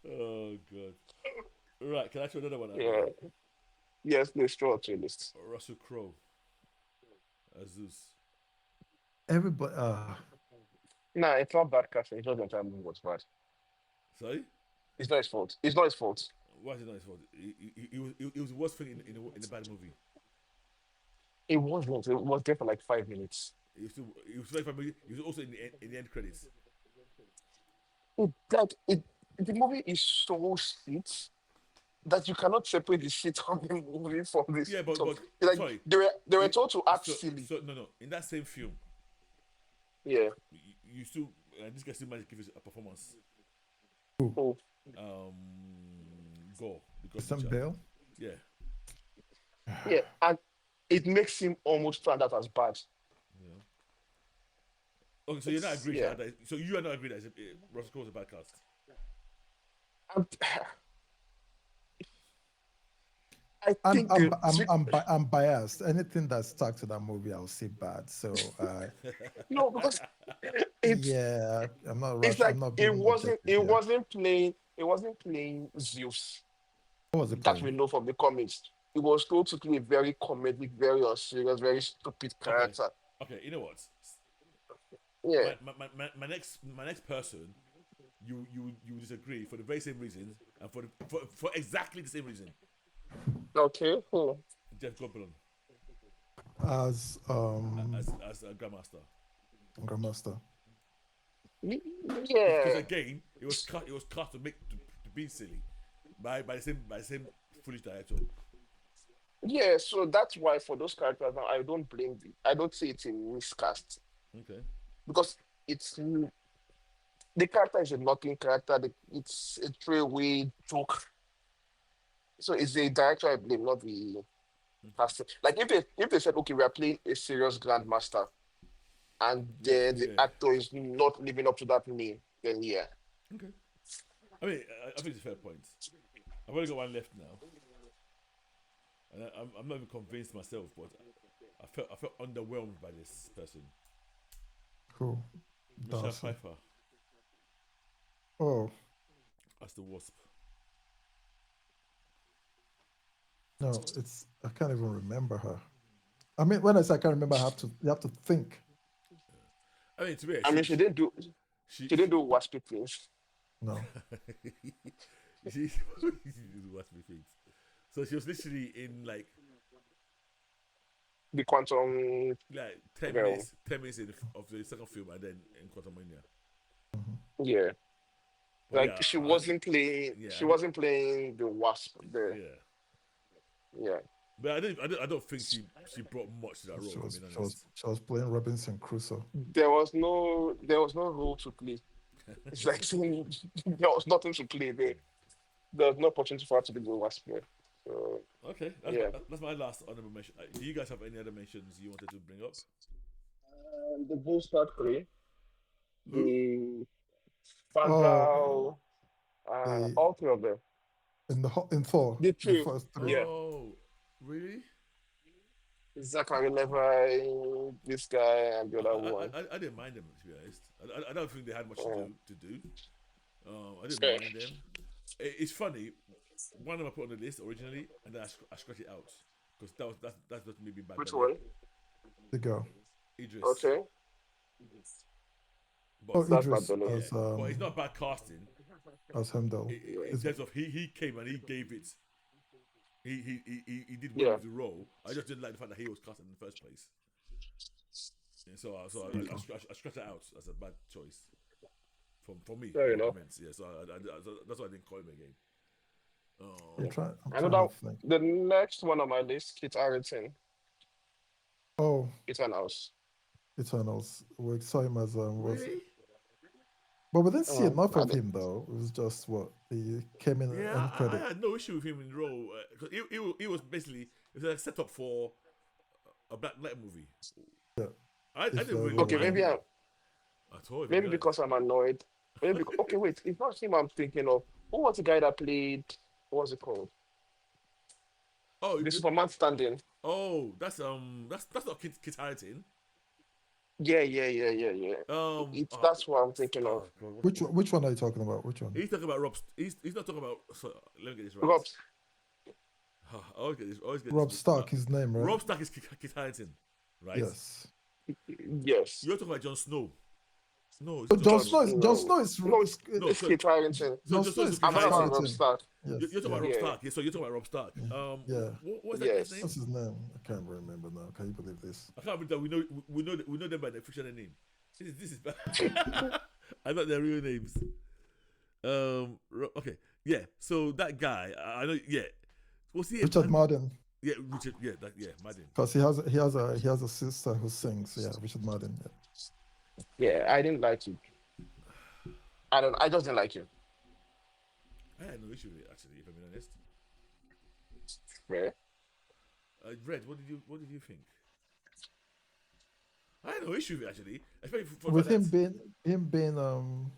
Oh God. Right. Can I throw another one out Yeah. there? Yes, please throw it to your list. Russell Crowe as Zeus. everybody. Nah, it's not bad casting. It's just the entire movie was bad. Sorry. It's not his fault. It's not his fault. Why is it not his fault? It was the worst thing in the bad movie. It wasn't. It was there for like 5 minutes. It was very familiar. It was also in the end credits. The movie is so shit that you cannot separate the shit of the movie from the Yeah, shit but of. but Like sorry. they were It, told to act so silly. so no in that same film Yeah. you still this guy still managed to give us a performance. Oh, Um, Gore the God Christian teacher. Bale. Yeah. yeah, and it makes him almost stand out as bad. Yeah. Okay, so you're not agreeing. Yeah. So you are not agreeing that Russell Crowe's a bad cast. And I I'm think I'm I'm I'm, I'm biased. Anything that's stuck to that movie, I'll see bad. So no, because it's yeah, I'm not it's rush. I'm like not it being wasn't objective it here. wasn't playing Zeus What was it that we playing? know from the comics. It was told to play a very comedic, very unserious, very stupid Okay. character. Okay. You know what? Yeah. My next person, you disagree for the very same reasons and for exactly the same reason. Okay. Jeff Goldblum As as a Grandmaster. Grandmaster. Because Yeah. again, it was cut to be silly by the same foolish director. Yeah, so that's why for those characters now I don't blame them. I don't say it's a miscast Okay. because it's the character is a nothing character. It's a throwaway joke. So it's the director I blame, not the casting. Like if they said, okay, we are playing a serious grandmaster, and then the Yeah. actor is not living up to that name, then yeah. Okay. I mean, I think it's a fair point. I've only got one left now. And I'm not even convinced myself, but I felt underwhelmed by this person, Cool. Michelle Darcy. Pfeiffer, Oh as the Wasp. no, it's I can't even remember her. I mean, when I say I can't remember, you have to think. I mean, to be I honest, mean, she she didn't do waspy things. No. she Wasp things. So she was literally in The Quantum like 10 Girl. minutes, of the second film, and then in Quantumania. Mhm. Yeah. But Like yeah, she wasn't playing. yeah, She wasn't playing the wasp there. yeah. Yeah. But I don't think she brought much to that role. She If I'm was being she was honest. she was playing Robinson Crusoe. There was no role to play. It's like saying there was nothing to play there. There was no opportunity for her to be the wasp there. So Okay, yeah. that's my last honorable mention. Do you guys have any other mentions you wanted to bring up? The Bull Start 3, Who? the Oh, Fandral, the all three of them. in Thor, The the two, first three. yeah. Oh, really? Zachary Levi, this guy, and the other one. I didn't mind them, to be honest. I don't think they had much Uh, to do. I didn't fair. mind them. It's funny. One of them I put on the list originally, and then I scratched it out because that's not me being bad. Which one? The girl. Idris, Okay, but Oh, that's not Idris the name. yeah, as but it's not bad casting Hemdall. in Is terms of he came and he gave it. He did well Yeah. with the role. I just didn't like the fact that he was casted in the first place. And I scratched that out as a bad choice from me. Fair No enough. comments. Yeah, so that's why I didn't call him again. I'm trying Another, to think. the next one on my list, Kit Harington, Oh, Eternals. Eternals. We saw him as was, Really? but we didn't see enough I of did. him though. It was just what he came in Yeah, end I credit. had no issue with him in the role because he was basically it was like a setup for a Black Knight movie. Yeah, I if didn't really Okay, mind maybe him at all. If I'm maybe being because honest. I'm annoyed. Okay, wait, it's not him I'm thinking of. Who was the guy that played? What's it called? Oh, The Superman stand-in. that's not Kit Harington. Yeah. Um, It's uh, that's what I'm thinking of. God, what's it Which called? which one are you talking about? Which one? He's talking about Rob. He's not talking about. So, let me get this right. Rob, I always get this. I always get Rob this. Stark, his name, right? Rob Stark is Kit Harington, right? Yes. yes. You're talking about Jon Snow. No, So it's Jon Snow. Jon No, Snow is no, it's No, it's so Kit Harington. so Jon just Snow is Kit I'm Kit talking about Harington. Rob Harington. Stark. Yes, You're talking about Rob Yeah, Stark. Yeah, so you're talking about Rob Stark. yeah. What's that guy's yes. name? What's his name? I can't remember now. Can you believe this? I can't believe that we know them by their fictional name. This is bad. I thought their real names. Okay, yeah. So that guy, I know. Yeah, what's he? Richard Madden, Yeah, Richard. Madden. because he has a sister who sings. Yeah, Richard Madden. Yeah. Yeah, I didn't like you. I just didn't like you. I had no issue with it actually. If I'm being honest, Yeah. Red. What did you think? I had no issue with it actually, especially for With that. him being no,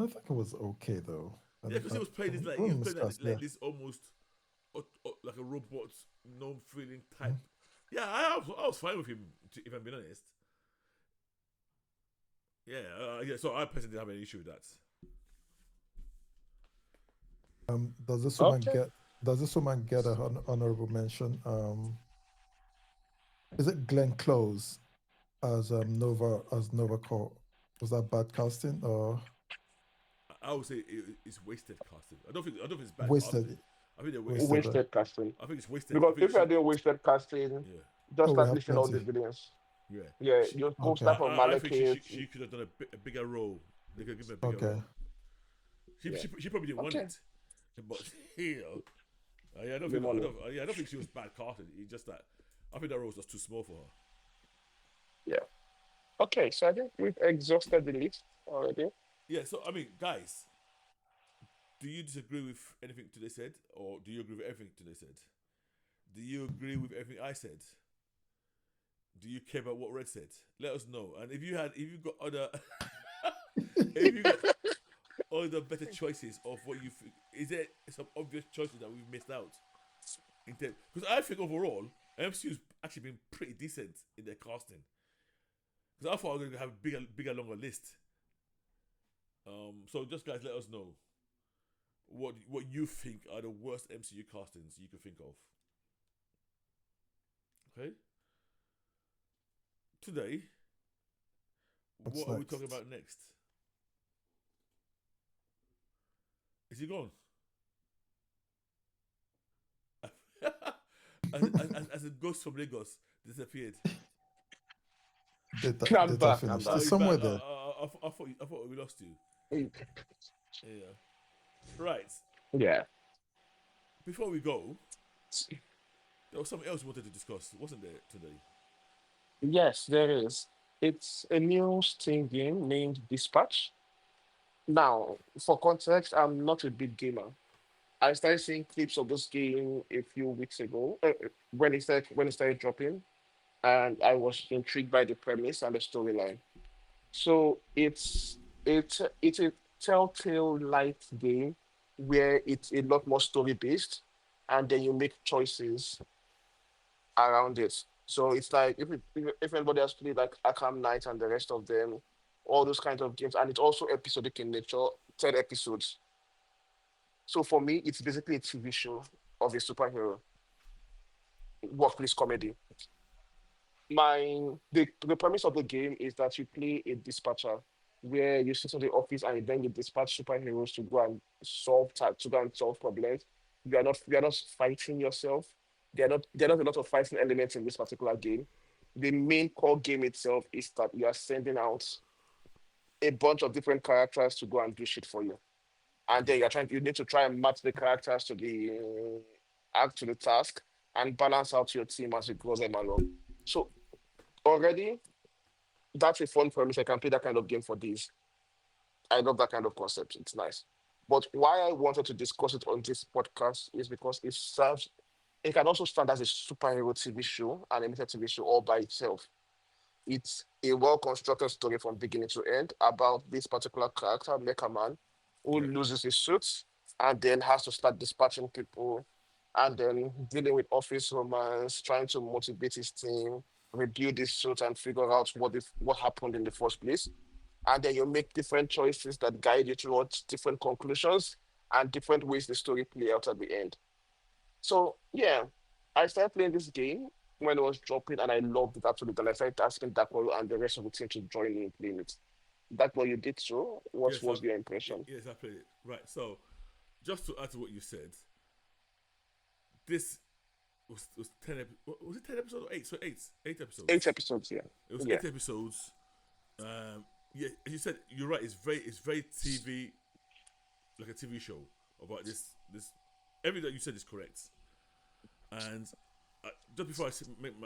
I think it was okay though. Yeah, because he was playing this I wouldn't discuss, yeah. this almost like a robot, non feeling type. Mhm. Yeah, I was fine with him if I'm being honest. Yeah. So I personally didn't have any issue with that. Does this Okay. woman get a honorable mention? Is it Glenn Close as Nova Corps? Was that bad casting or I would say it's wasted casting. I don't think it's bad wasted? casting. I think they're Wasted. wasted. Wasted casting. I think it's wasted. I Because think if you're doing wasted casting, yeah, just Oh, we start have listing all the plenty. villains. yeah. Yeah, She, you go Okay. start from I think Malekith. she could have done a bigger role. They could give her a bigger Okay. role. Yeah. She probably didn't want Okay. it, but you know, I don't The think money. I don't think she was bad casted. It's just that I think that role was just too small for her. Yeah. Okay, so I think we've exhausted the list already. Yeah. So I mean, guys, do you disagree with anything today said, or do you agree with everything today said? Do you agree with everything I said? Do you care about what Red said? Let us know. And if you got other, if you got other better choices of what you think, is there some obvious choices that we've missed out? Because I think overall MCU's actually been pretty decent in their casting. Because I thought I was going to have a bigger, longer list. So just guys, let us know what you think are the worst MCU castings you could think of. Okay. Today, What's what are we next? talking about next? Is he gone? as a ghost from Lagos disappeared. I'm Data back. I'm finished. Oh, back. It's he's back. somewhere there. I thought we lost you. Hey. Yeah. Right. Yeah. Before we go, there was something else we wanted to discuss, wasn't there, today? Yes, there is. It's a new Steam game named Dispatch. Now, for context, I'm not a big gamer. I started seeing clips of this game a few weeks ago when it started dropping, and I was intrigued by the premise and the storyline. So it's a telltale light game where it's a lot more story based, and then you make choices around it. So it's like if anybody has played like Arkham Knight and the rest of them, all those kinds of games, and it's also episodic in nature, 10 episodes. So for me, it's basically a TV show of a superhero workplace comedy. The premise of the game is that you play a dispatcher where you sit in the office and then you dispatch superheroes to go and solve problems. You are not fighting yourself. There are not a lot of fighting elements in this particular game. The main core game itself is that you are sending out a bunch of different characters to go and do shit for you. And then Yeah. you need to try and match the characters to the act to the task and balance out your team as it goes them along. So already that's a fun premise. I can play that kind of game for days. I love that kind of concept. It's nice. But why I wanted to discuss it on this podcast is because it can also stand as a superhero TV show, an animated TV show all by itself. It's a well constructed story from beginning to end about this particular character, Mecha Man, who Yeah. loses his suit and then has to start dispatching people and then dealing with office romance, trying to motivate his team, rebuild his suit, and figure out what happened in the first place. And then you make different choices that guide you towards different conclusions and different ways the story play out at the end. So yeah, I started playing this game when it was dropping, and I loved it absolutely. And I started asking Dakolo and the rest of the team to join me in playing it. That what you did so. What Yes, was your impression? yes, I played it. Right. So, just to add to what you said, this was 10 was it 10 episodes or eight? So eight 8 episodes, yeah, it was yeah, 8 episodes. Yeah, as you said, you're right. It's very TV, like a TV show about this. Everything that you said is correct. And just before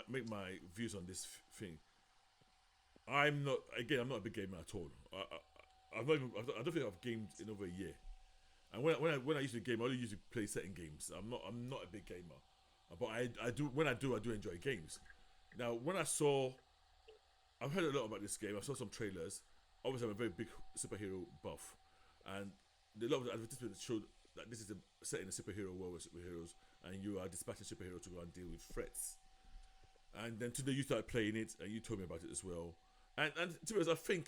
make my views on this thing, I'm not a big gamer at all. I've not even, I don't think I've gamed in over a year. And when I used to game, I only used to play certain games. I'm not a big gamer, but I do when I do enjoy games. Now when I've heard a lot about this game. I saw some trailers. Obviously, I'm a very big superhero buff, and a lot of the advertisements showed that this is set in a superhero world with superheroes, and you are dispatching superheroes to go and deal with threats. And then today you started playing it, and you told me about it as well. And to be honest, I think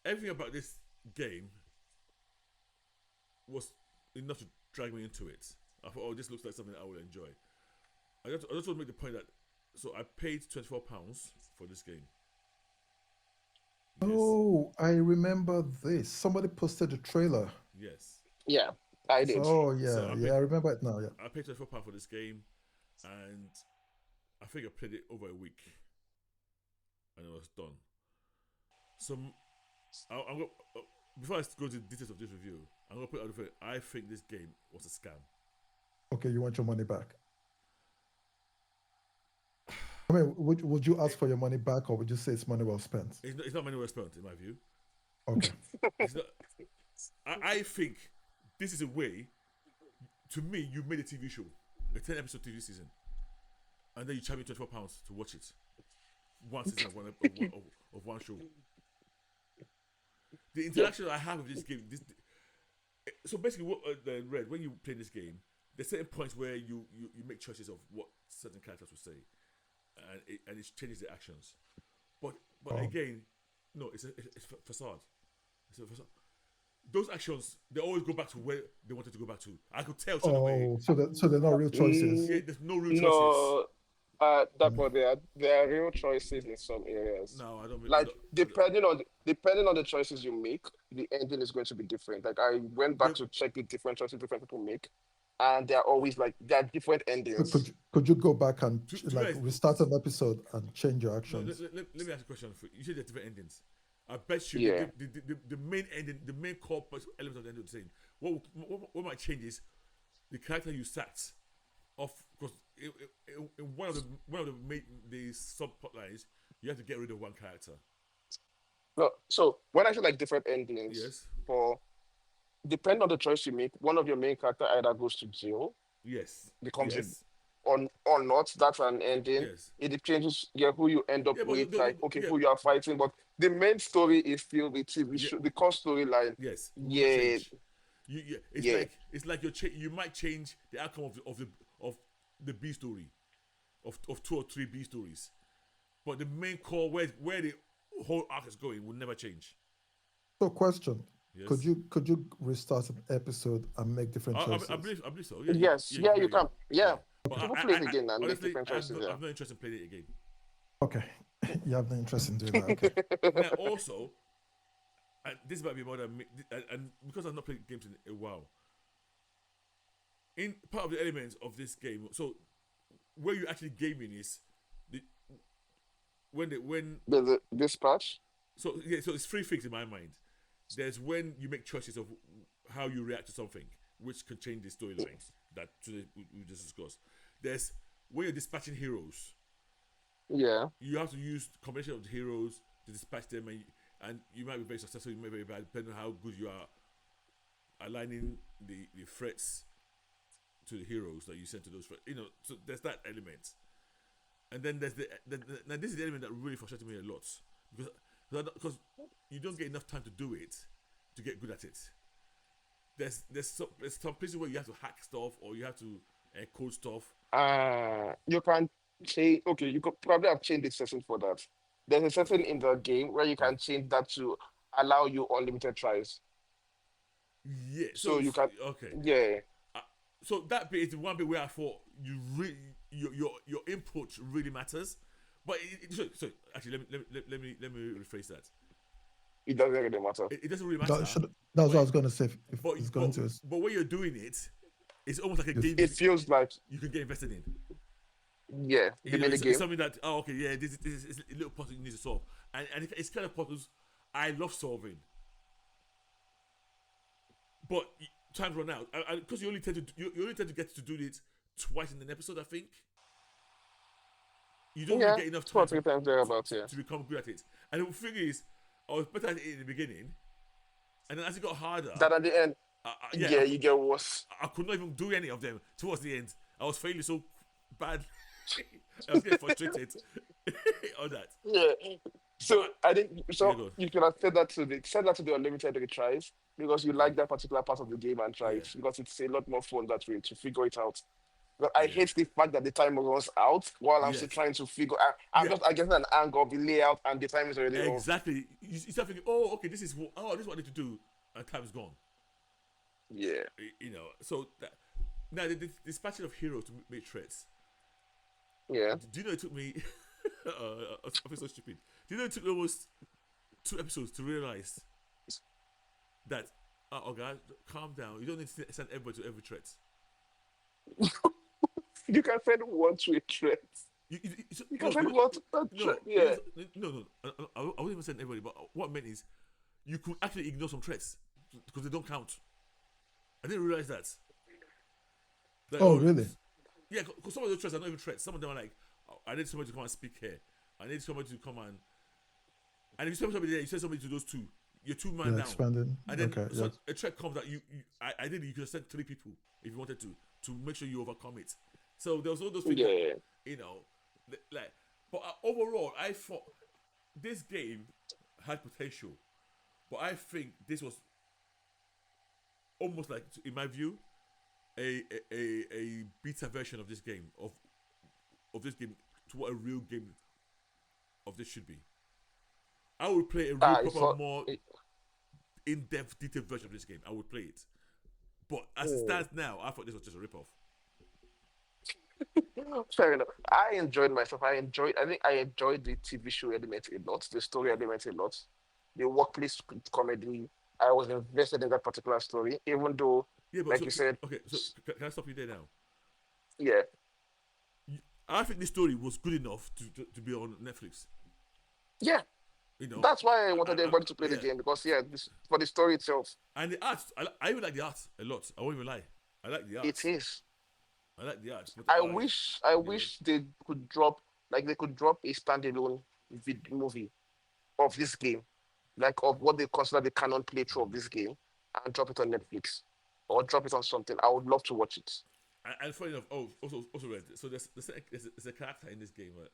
everything about this game was enough to drag me into it. I thought, oh, this looks like something I will enjoy. I just want to make the point that so I paid £24 for this game. Yes, Oh, I remember this. Somebody posted a trailer. yes. yeah. I did. Oh So yeah, I yeah, paid I remember it now. Yeah. I paid £24 for this game, and I think I played it over a week, and it was done. So I'm going before I go to the details of this review, I'm gonna put it out there. I think this game was a scam. Okay, you want your money back? I mean, would you ask for your money back, or would you say it's money well spent? It's not money well spent, in my view. Okay. It's not. I think this is a way. To me, you made a TV show, a 10 episode TV season, and then you charge me £24 to watch it. One season of one show. The interaction I have with this game, so basically, what Red, when you play this game, there's certain points where you make choices of what certain characters will say, and it changes the actions. But Oh. again, no, it's facade. It's a facade. Those actions, they always go back to where they wanted to go back to. I could tell straight away. Oh, so they're not real choices. Yeah, there's no real choices. No, that Mm. but there are real choices in some areas. No, I don't. Like depending on the choices you make, the ending is going to be different. Like I went back to check the different choices different people make, and they're always like there are different endings. Could you go back and To like be honest, restart an episode and change your No, actions? let me ask you a question. You said there are different endings. I bet you Yeah. the main ending, the main core element of the end of the thing. What might change is the character you sacked off because in one of the subplot lines you have to get rid of one character. No, so when I say like different endings, Yes. for depending on the choice you make, one of your main character either goes to jail, Yes. becomes a Yes. or not, that's an ending. Yes. It changes who you end up Yeah, but with, like okay, yeah, who you are fighting, but the main story is still the TV Yeah. show, the core storyline. yes. It will not Yeah, change. It's yeah. like you might change the outcome of the B story, of 2 or 3 B stories, but the main core where the whole arc is going will never change. So, question: Yes. Could you restart an episode and make different choices? I believe so. Yeah, Yes, yeah, you can. Yeah. But People play it again and make honestly, different choices. I've no interest in playing it again. Okay, you have no interest in doing that. Okay. Now, also, and this might be more than me, and because I've not played games in a while, in part of the elements of this game, so where you actually gaming is the when The Dispatch. so yeah, so it's 3 things in my mind. There's when you make choices of how you react to something, which can change the storyline that today we just discussed. There's when you're dispatching heroes, Yeah. you have to use the combination of the heroes to dispatch them, and you might be very successful, you might be very bad, depending on how good you are aligning the threats to the heroes that you send to those threats. So there's that element, and then there's now this is the element that really frustrated me a lot because you don't get enough time to do it to get good at it. There's some places where you have to hack stuff or you have to code stuff. You can change. Okay, you could probably have changed the setting for that. There's a setting in the game where you can change that to allow you unlimited tries. Yeah, So you can, okay. yeah, So that bit is the one bit where I thought you really your input really matters. But so actually, let me rephrase that. it doesn't really matter. It doesn't really matter. That's what I was going to say. If But it's going to. but when you're doing it, it's almost like a Yes. game It feels like, you can get invested in. yeah, the mini It's game. something that okay, yeah, this is a little puzzle you need to solve, and it's kind of puzzles I love solving. But times run out because you only tend to get to do it twice in an episode. I think you don't Yeah, really get enough 2 or time 3 times thereabouts. Yeah. to become good at it. And the thing is, I was better at it in the beginning, and then as it got harder, That at the end, yeah, you get worse. I could not even do any of them towards the end. I was failing so bad. I was getting frustrated on that. Yeah. So I think Yeah, so. go on. You can have said that to the unlimited retries because you like that particular part of the game and try it Yeah. because it's a lot more fun that way to figure it out. But I Yeah. hate the fact that the time runs out while I'm still Yes. trying to figure. I'm Yeah. just I get an angle of the layout and the time is already off. Exactly. You start thinking, oh, okay, this is what I need to do, and time's gone. Yeah. So now the dispatching of heroes to make threats. Yeah. Do you know it took me? I feel so stupid. Do you know it took me almost 2 episodes to realize that guys, calm down. You don't need to send everybody to every threat. You can send one to a threat. You can send one to a threat. Yeah. No. I wouldn't even send everybody. But what I meant is, you could actually ignore some threats because they don't count. I didn't realize that. Like, Oh, really? Yeah, because some of those threats are not even threats. Some of them are like, I need somebody to come and speak here. I need somebody to come and if you send somebody there, you send somebody to those 2. You're 2 man Yeah, down. expanding. And then Okay. so Yeah. a threat comes that ideally you could have sent 3 people if you wanted to make sure you overcome it. So there was all those things. Yeah. But overall, I thought this game had potential, but I think this was almost like, in my view, a beta version of this game of this game to what a real game of this should be. I would play a real It's proper not. more It, in-depth detailed version of this game. I would play it. But as it oh, stands now, I thought this was just a rip-off. fair enough. I enjoyed myself. I think I enjoyed the TV show element a lot, the story element a lot, the workplace comedy. I was invested in that particular story, even though, Yeah, but like so you said, okay, so can I stop you there now? yeah, I think this story was good enough to be on Netflix. yeah. You know, That's why I wanted everybody to play the yeah, game because, yeah, for the story itself, and the art. I even like the art a lot. I won't even lie. I like the art. it is. I like the art. But I yeah, wish they could drop, like, they could drop a standalone movie of this game, like of what they consider the canon playthrough of this game, and drop it on Netflix or drop it on something. I would love to watch it. and funny enough, also read. So there's a character in this game, right?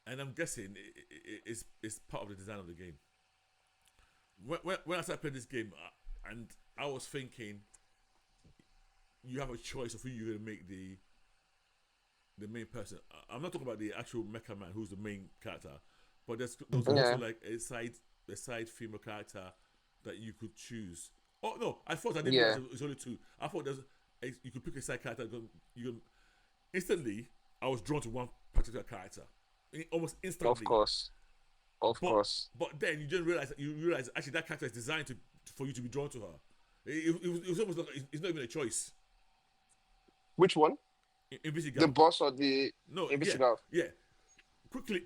And I'm guessing it's part of the design of the game. When I started playing this game, and I was thinking, you have a choice of who you're gonna make the main person. I'm not talking about the actual Mecha Man who's the main character, but there's also Yeah, like a side female character that you could choose. Oh no, I didn't yeah, realize it was only two. I thought you could pick a side character. You can instantly. I was drawn to one particular character, almost of instantly. course, of But course. then you didn't realize actually that character is designed for you to be drawn to her. It was almost like it's not even a choice. Which one? The Invisigal. boss or the No, yeah, investigator? yeah. Quickly,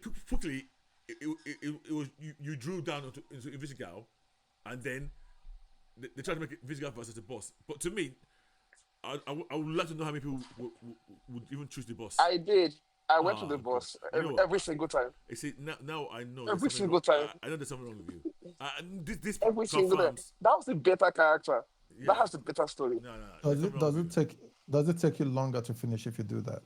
it was you drew down into Invisigal, and then they tried to make it Invisigal versus the boss. But to me, I would like to know how many people would even choose the boss. I did. I went to the Oh god, boss you know what? every single time. You see, now I know there's Every something wrong. single time. I know there's something wrong with you. This Every single time. confirms. That was the better character. That Yeah, has the better story. no, there's something wrong with you. Does it take you longer to finish if you do that?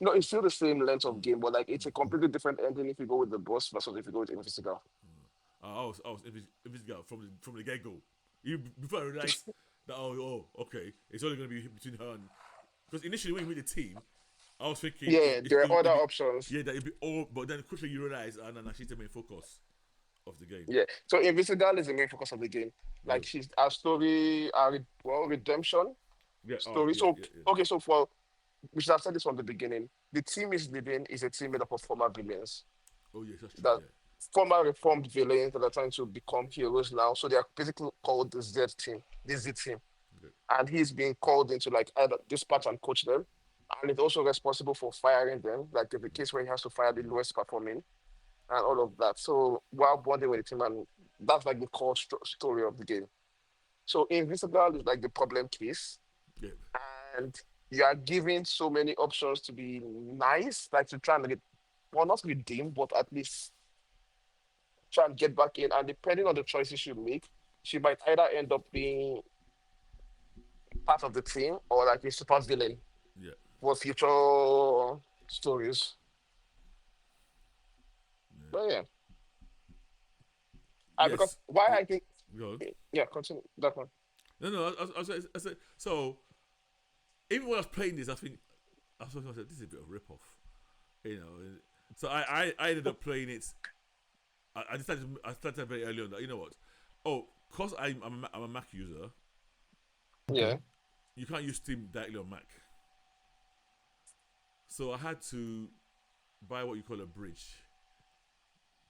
No, it's still the same length of game, but like it's a completely different ending if you go with the boss versus if you go with Investigator. I was Invisigal from the get go. Even before I realized that okay, it's only gonna be between her and because initially when you meet the team, I was thinking Yeah, there are other options. yeah that it'd be all, but then quickly you realize no, she's the main focus of the game. Yeah. So Invisible is the main focus of the game. Yeah, Like she's our story, redemption yeah, story. yeah, So yeah, yeah. okay, so for we should have said this from the beginning. The team is leading is a team made up of former villains. Oh yes, that's true. That Yeah, former reformed villains that are trying to become heroes now. So they are basically called the Z team, the Z team. okay. And he's being called into like either dispatch and coach them. And it's also responsible for firing them, like in the case where he has to fire the lowest performing and all of that. So while bonding with the team, and that's like the core story of the game. So Invisible is like the problem case, Yeah, and you are given so many options to be nice, like to try and get, well, not redeem, but at least try and get back in. And depending on the choices you make, she might either end up being part of the team or like a super villain yeah, for future stories. yeah. But yeah, because Yes. why Yeah. I think, Go on. yeah, continue that one. No. I said so. Even when I was playing this, I was like, this is a bit of a rip off, you know. So I ended up playing it. I started very early on that. You know what? Oh, cause I'm a Mac user. Yeah, You can't use Steam directly on Mac. So I had to buy what you call a bridge.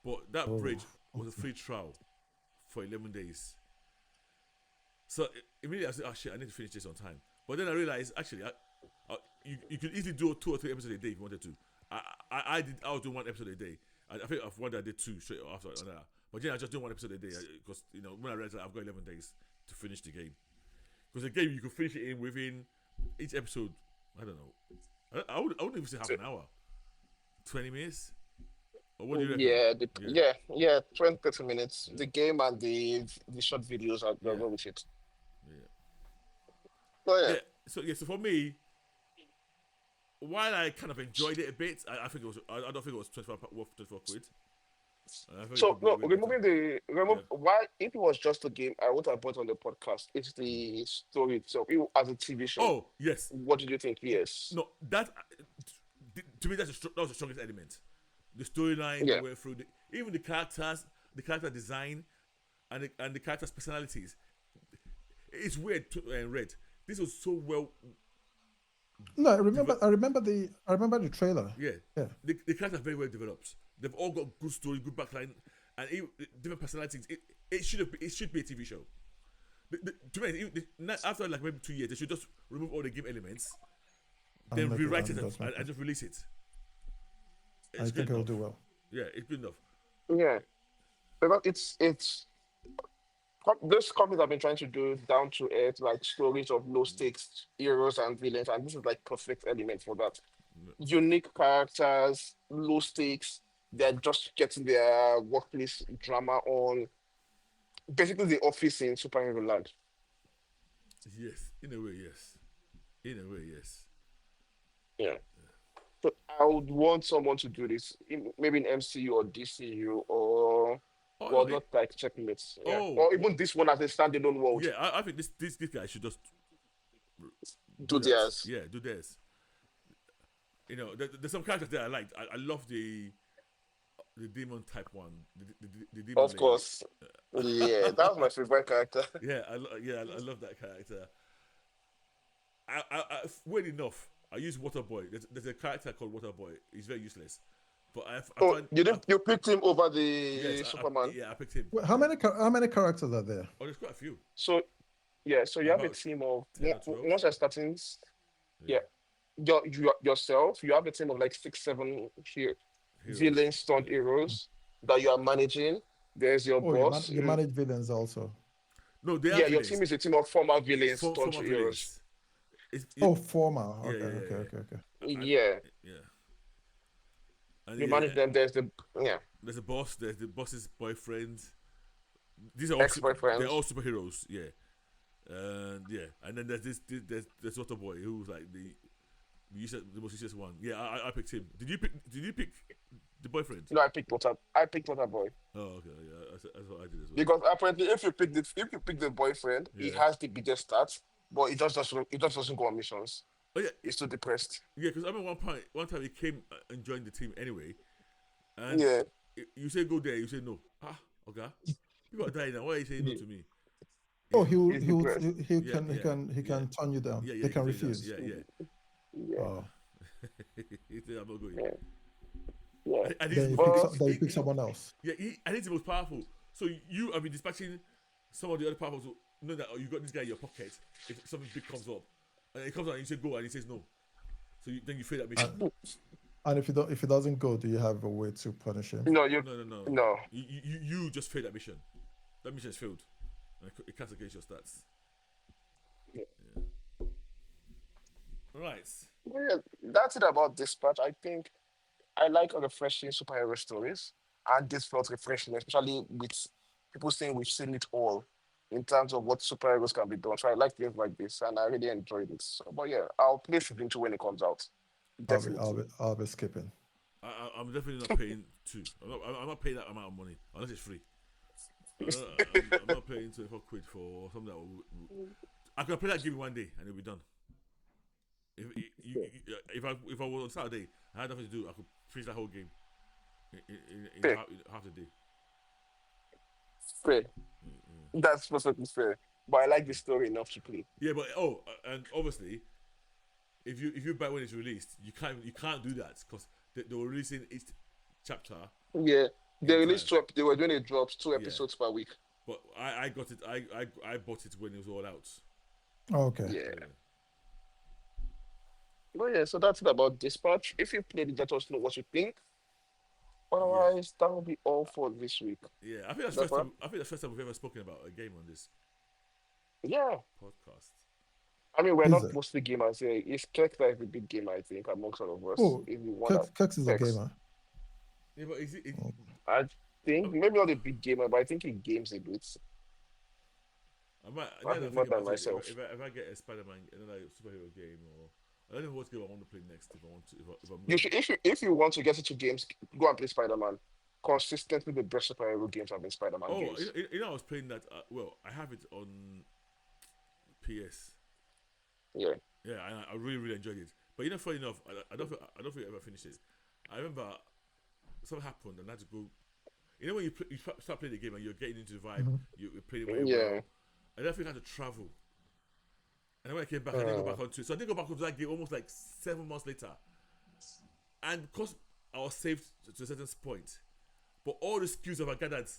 But that Oh, bridge was a free trial for 11 days. So immediately I said, oh shit, I need to finish this on time. But then I realized, actually, you could easily do 2 or 3 episodes a day if you wanted to. I was doing 1 episode a day. I think I've one day I did 2 straight after that. But then I just doing 1 episode a day because, you know, when I realized that I've got 11 days to finish the game. Because the game, you could finish it in within each episode, I don't know. I wouldn't even say half an hour. 20 minutes? Or what do you reckon? yeah, Yeah. yeah, 20, 30 minutes. The game and the short videos are Yeah. go with it. Yeah. But yeah, So for me, while I kind of enjoyed it a bit, I think it was. I don't think it was 24 worth 24 quid. And I think it So could be no, way better. removing the remove Yeah. why if it was just a game, I would have put on the podcast. It's the story itself. It, as a TV show, Oh yes. what did you think? Yes. No, that to me that was the strongest element. The storyline they Yeah. went through, even the characters, the character design, and the characters' personalities. It's weird to read. This was so well. No, I remember the trailer. Yeah, Yeah. the characters are very well developed. They've all got good story, good backline, and different personalities. It should be a TV show. To me, after like maybe 2 years, they should just remove all the game elements, then make rewrite it and and just release it. I It's good think it'll enough. do well. Yeah, it's good enough. Yeah. Because it's those companies have been trying to do down to earth like stories of low stakes heroes and villains, and this is like perfect element for that. Unique characters, low stakes. They're just getting their workplace drama on. Basically, the office in superhero land. Yes, in a way, yes. In a way, yes. Yeah. So I would want someone to do this, maybe in MCU or DCU or Oh no, well, not like checkmates, yeah, oh or even this one as a standalone world. yeah. I think this guy should just Do do that. theirs, Yeah, do this. There's some characters that I liked. I love the demon type one, the demon of lady. course. Yeah, that was my favorite character. Yeah, I love that character. Weird enough, I use Waterboy. There's a character called Waterboy. He's very useless, but I Oh, find you picked him over yes, the Superman. I picked him. Wait, how many characters are there? Oh, there's quite a few. So yeah, so you have a About team of 10 or 12. once you're starting, yeah, yourself, you have a team of like 6, 7 here Heroes. villain stunt Yeah. heroes that you are managing. There's your Oh, boss. you manage villains also. No, they are Yeah, your villains. team is a team of former villains, stunt Former heroes. villains. Oh, former. Yeah, Okay, yeah, okay, yeah. okay, okay. Yeah, Yeah. And you yeah, manage them. There's the there's a boss. There's the boss's boyfriend. These are all ex-boyfriends. they're all superheroes. Yeah. And then there's there's Waterboy who's like the most useless one. Yeah, I picked him. Did you pick the boyfriend? No, I picked Waterboy Oh, okay, yeah, that's what I did as well. because apparently, if you pick the boyfriend, he Yeah. has the biggest stats, but he just doesn't go on missions. Oh yeah, He's too depressed. yeah. Because I remember one time he came and joined the team anyway, and Yeah, you say go there, you say no. Okay, people are dying now. Why are you saying no to me? Oh, he's he Yeah, can turn you down. Yeah, They can he does. refuse. Yeah. yeah, Oh, He said I'm not going. yeah. Yeah. And then you But- pick someone else. Yeah, and he's the most powerful. So you have been dispatching some of the other powerful to know that you got this guy in your pocket if something big comes up. And he comes out and you say go and he says no. So then you fail that mission. And if he doesn't go, do you have a way to punish him? No, No. You just failed that mission. That mission is failed. And it counts against your stats. Yeah. Right. Yeah, that's it about Dispatch. I think I like refreshing superhero stories, and this felt refreshing, especially with people saying we've seen it all in terms of what superheroes can be done. So I like things like this, and I really enjoyed it. So, but yeah, I'll play season 2 when it comes out. Definitely. I'll be skipping. I'm definitely not paying two. I'm not paying that amount of money unless it's free. I'm not paying 24 quid for something that I could play that game in one day and it'll be done. If I was on Saturday, I had nothing to do. I could finish that whole game in half a day. Fair. That's perfectly fair. But I like the story enough to play. Yeah, but and obviously, if you buy when it's released, you can't do that because they were releasing each chapter. Yeah, they In released time. they were doing a drops 2 episodes per week. But I got it. I bought it when it was all out. Okay. Yeah. But yeah, so that's it about Dispatch. If you played it, let us know what you think. Otherwise, that will be all for this week. Yeah, I think that's That's first time. I think that's the first time we've ever spoken about a game on this Yeah. podcast. I mean, we're Is not it? mostly gamers here. It's Kirk that is the big gamer, I think, amongst all of us. Oh, If you want Kex is a Kex. gamer. Yeah, but is it? I think maybe not a big gamer, but I think he games a bit. I might. I Now that I think think more than about it, myself. if I get a Spider-Man, another superhero game, or I don't know what game I want to play next. If I want to, if I'm You should, if you want to get into games, go and play Spider-Man. consistently the best superhero games have been Spider-Man Oh, games. I was playing that. Well, I have it on PS. Yeah. Yeah, I really really enjoyed it. But funny enough, I don't think I ever finished it. I remember something happened and I had to go. When you start playing the game and you're getting into the vibe, Mhm. you play it very Yeah. well. And then I think I had to travel. And then when I came back, I didn't go Uh, back onto it. So I did go back onto that game almost like 7 months later. And because I was saved to a certain point, but all the skills that I gathered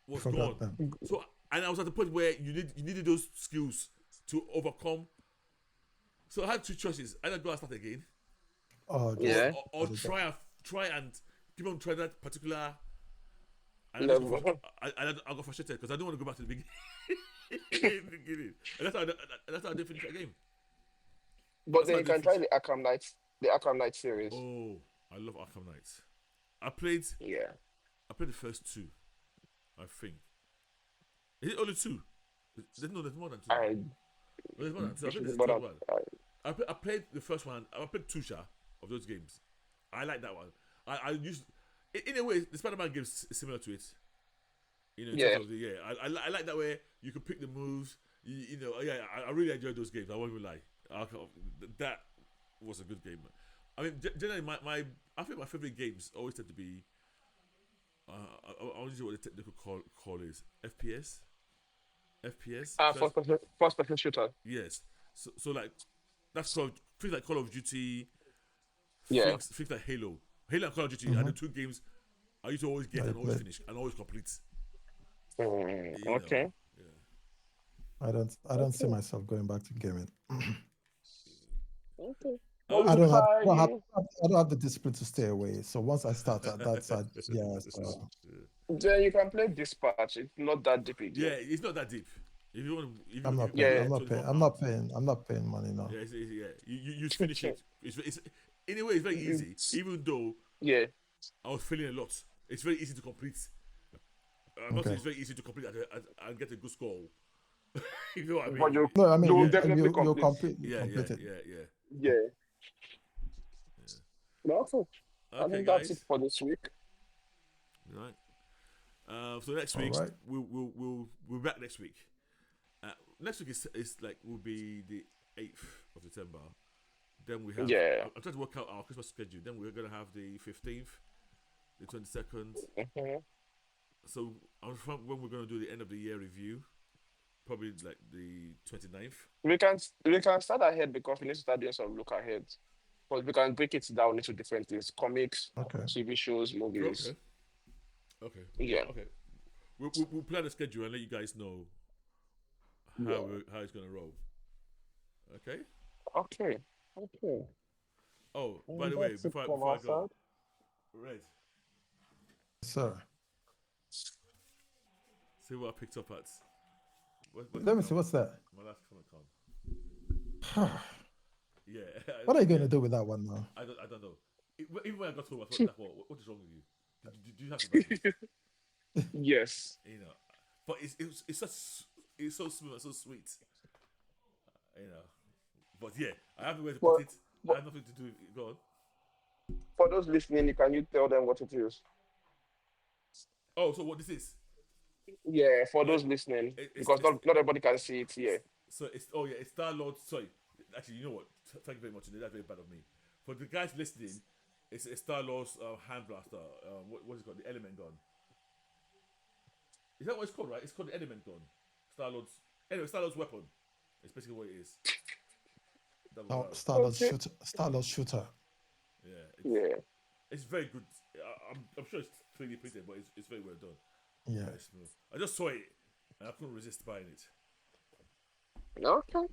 was Forgot gone. them. So and I was at the point where you needed those skills to overcome. So I had two choices: either go and start again, Oh, or just yeah. or try and keep on trying that particular. And Level. I got frustrated because I don't want to go back to the beginning. And that's how I did finish that game. But That's how then I you did can try finish. the Arkham Knight series. Oh, I love Arkham Knight. I played Yeah. the first two. I think. Is it only two? There's more than two. I There's more than two. I think there's but third one. I played the first one. I played two of those games. I like that one. I used in a way the Spider-Man games is similar to it. In yeah. terms of I like that way you can pick the moves. I really enjoyed those games. I won't even lie. That was a good game. I mean, generally, I think my favorite games always tend to be. I want to know what the technical call is. FPS. FPS. First person shooter. Yes. So like that's called things like Call of Duty. Yeah. Things like Halo. Halo and Call of Duty are the Mhm. two games I used to always get I and always played. finish and always complete. Okay. Yeah. I don't see Okay. myself going back to gaming. Okay. Well, Oh, I we'll don't have, try I don't have, you. I don't have the discipline to stay away. So once I start, that's yeah. So Then you can play Dispatch. It's not that deep again. yeah, it's not that deep. If you want, I'm not if paying. you Yeah. want I'm not paying. I'm not £24. paying. I'm not paying money now. Yeah, yeah. You finish it. It's in a way it's very easy. Even though Yeah. I was failing a lot, it's very easy to complete. I'm not saying Okay. it's very easy to complete and get a good score. You know what I But mean? No, I mean you will Yeah, definitely you complete. complete you yeah, yeah, complete it. yeah, yeah. Yeah. Okay. I Okay, think that's it guys. for this week. Right. So next All week right. we'll be back next week. Next week is like will be the 8th of September. Then we have. Yeah. I'm trying to work out our Christmas schedule. Then we're gonna have the 15th, the 22nd. Mhm. So I'm trying when we're gonna do the end of the year review. Probably like the 29th. We can start ahead because we need to start doing some look ahead. But we can break it down into different things: comics, Okay. TV shows, movies. Okay. Okay. Yeah. Okay. We'll plan a schedule and let you guys know Yeah. how it's gonna roll. Okay. Okay. Okay. Oh, by And the way, that's it from before our I go, side. Red, Sir, see what I picked up at. What let me see. What's that? My last Comic Con. Yeah. What are you going Yeah. to do with that one now? I don't know. Even when I got home, I thought, like, what is wrong with you? Did you have some breakfast? Yes. But it's so smooth and so sweet. You know. But yeah, I have nowhere to But, put it. I but have nothing to do. Go on. for those listening, can you tell them what it is? Oh, so what this is? Yeah, for Uh, those listening, because it's not everybody can see it here. so it's it's Star Lord. Sorry, actually, you know what? Thank you very much. That's very bad of me. For the guys listening, it's a Star Lord's hand blaster. What is it called? The Element Gun. Is that what it's called? Right? It's called the Element Gun. Star Lord's weapon. It's basically what it is. That was Oh, loud. Okay. Star Lord shooter. Yeah, Yeah. it's very good. I'm sure it's 3D printed, but it's very well done. Yeah. Very smooth. I just saw it and I couldn't resist buying it. Okay.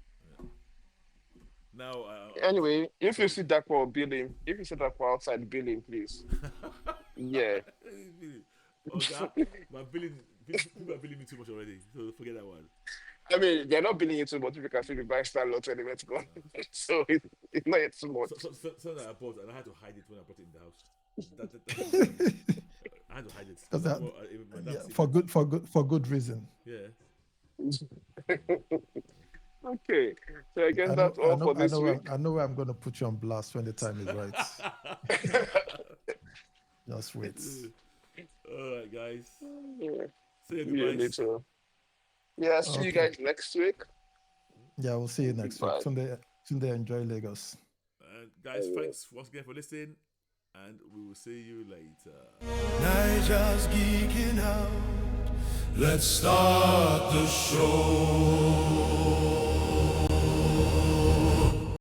Now, Anyway, if you see Dakwa billing, if you see Dakwa outside billing, please. Yeah. oh, my people are billing me too much already, so forget that one. I mean, they're not billing you too much if you can see the buy Star Lot anyway to go. So it's not yet too much. So that I bought, and I had to hide it when I brought it in the house. I had to hide it. Because that, Well, even my dad yeah, see for good reason. it. Yeah. Okay. So I guess I know, that's all for I this know, week. I know where I'm going to put you on blast when the time is right. Just wait. All right, guys. Yeah. Say your You goodbyes. later. Yeah, see you Okay. guys next week. Yeah, we'll see you next week. Bye. Sunday, enjoy Lagos. And guys, thanks once again for listening, and we will see you later. Naija's geeking out. Let's start the show.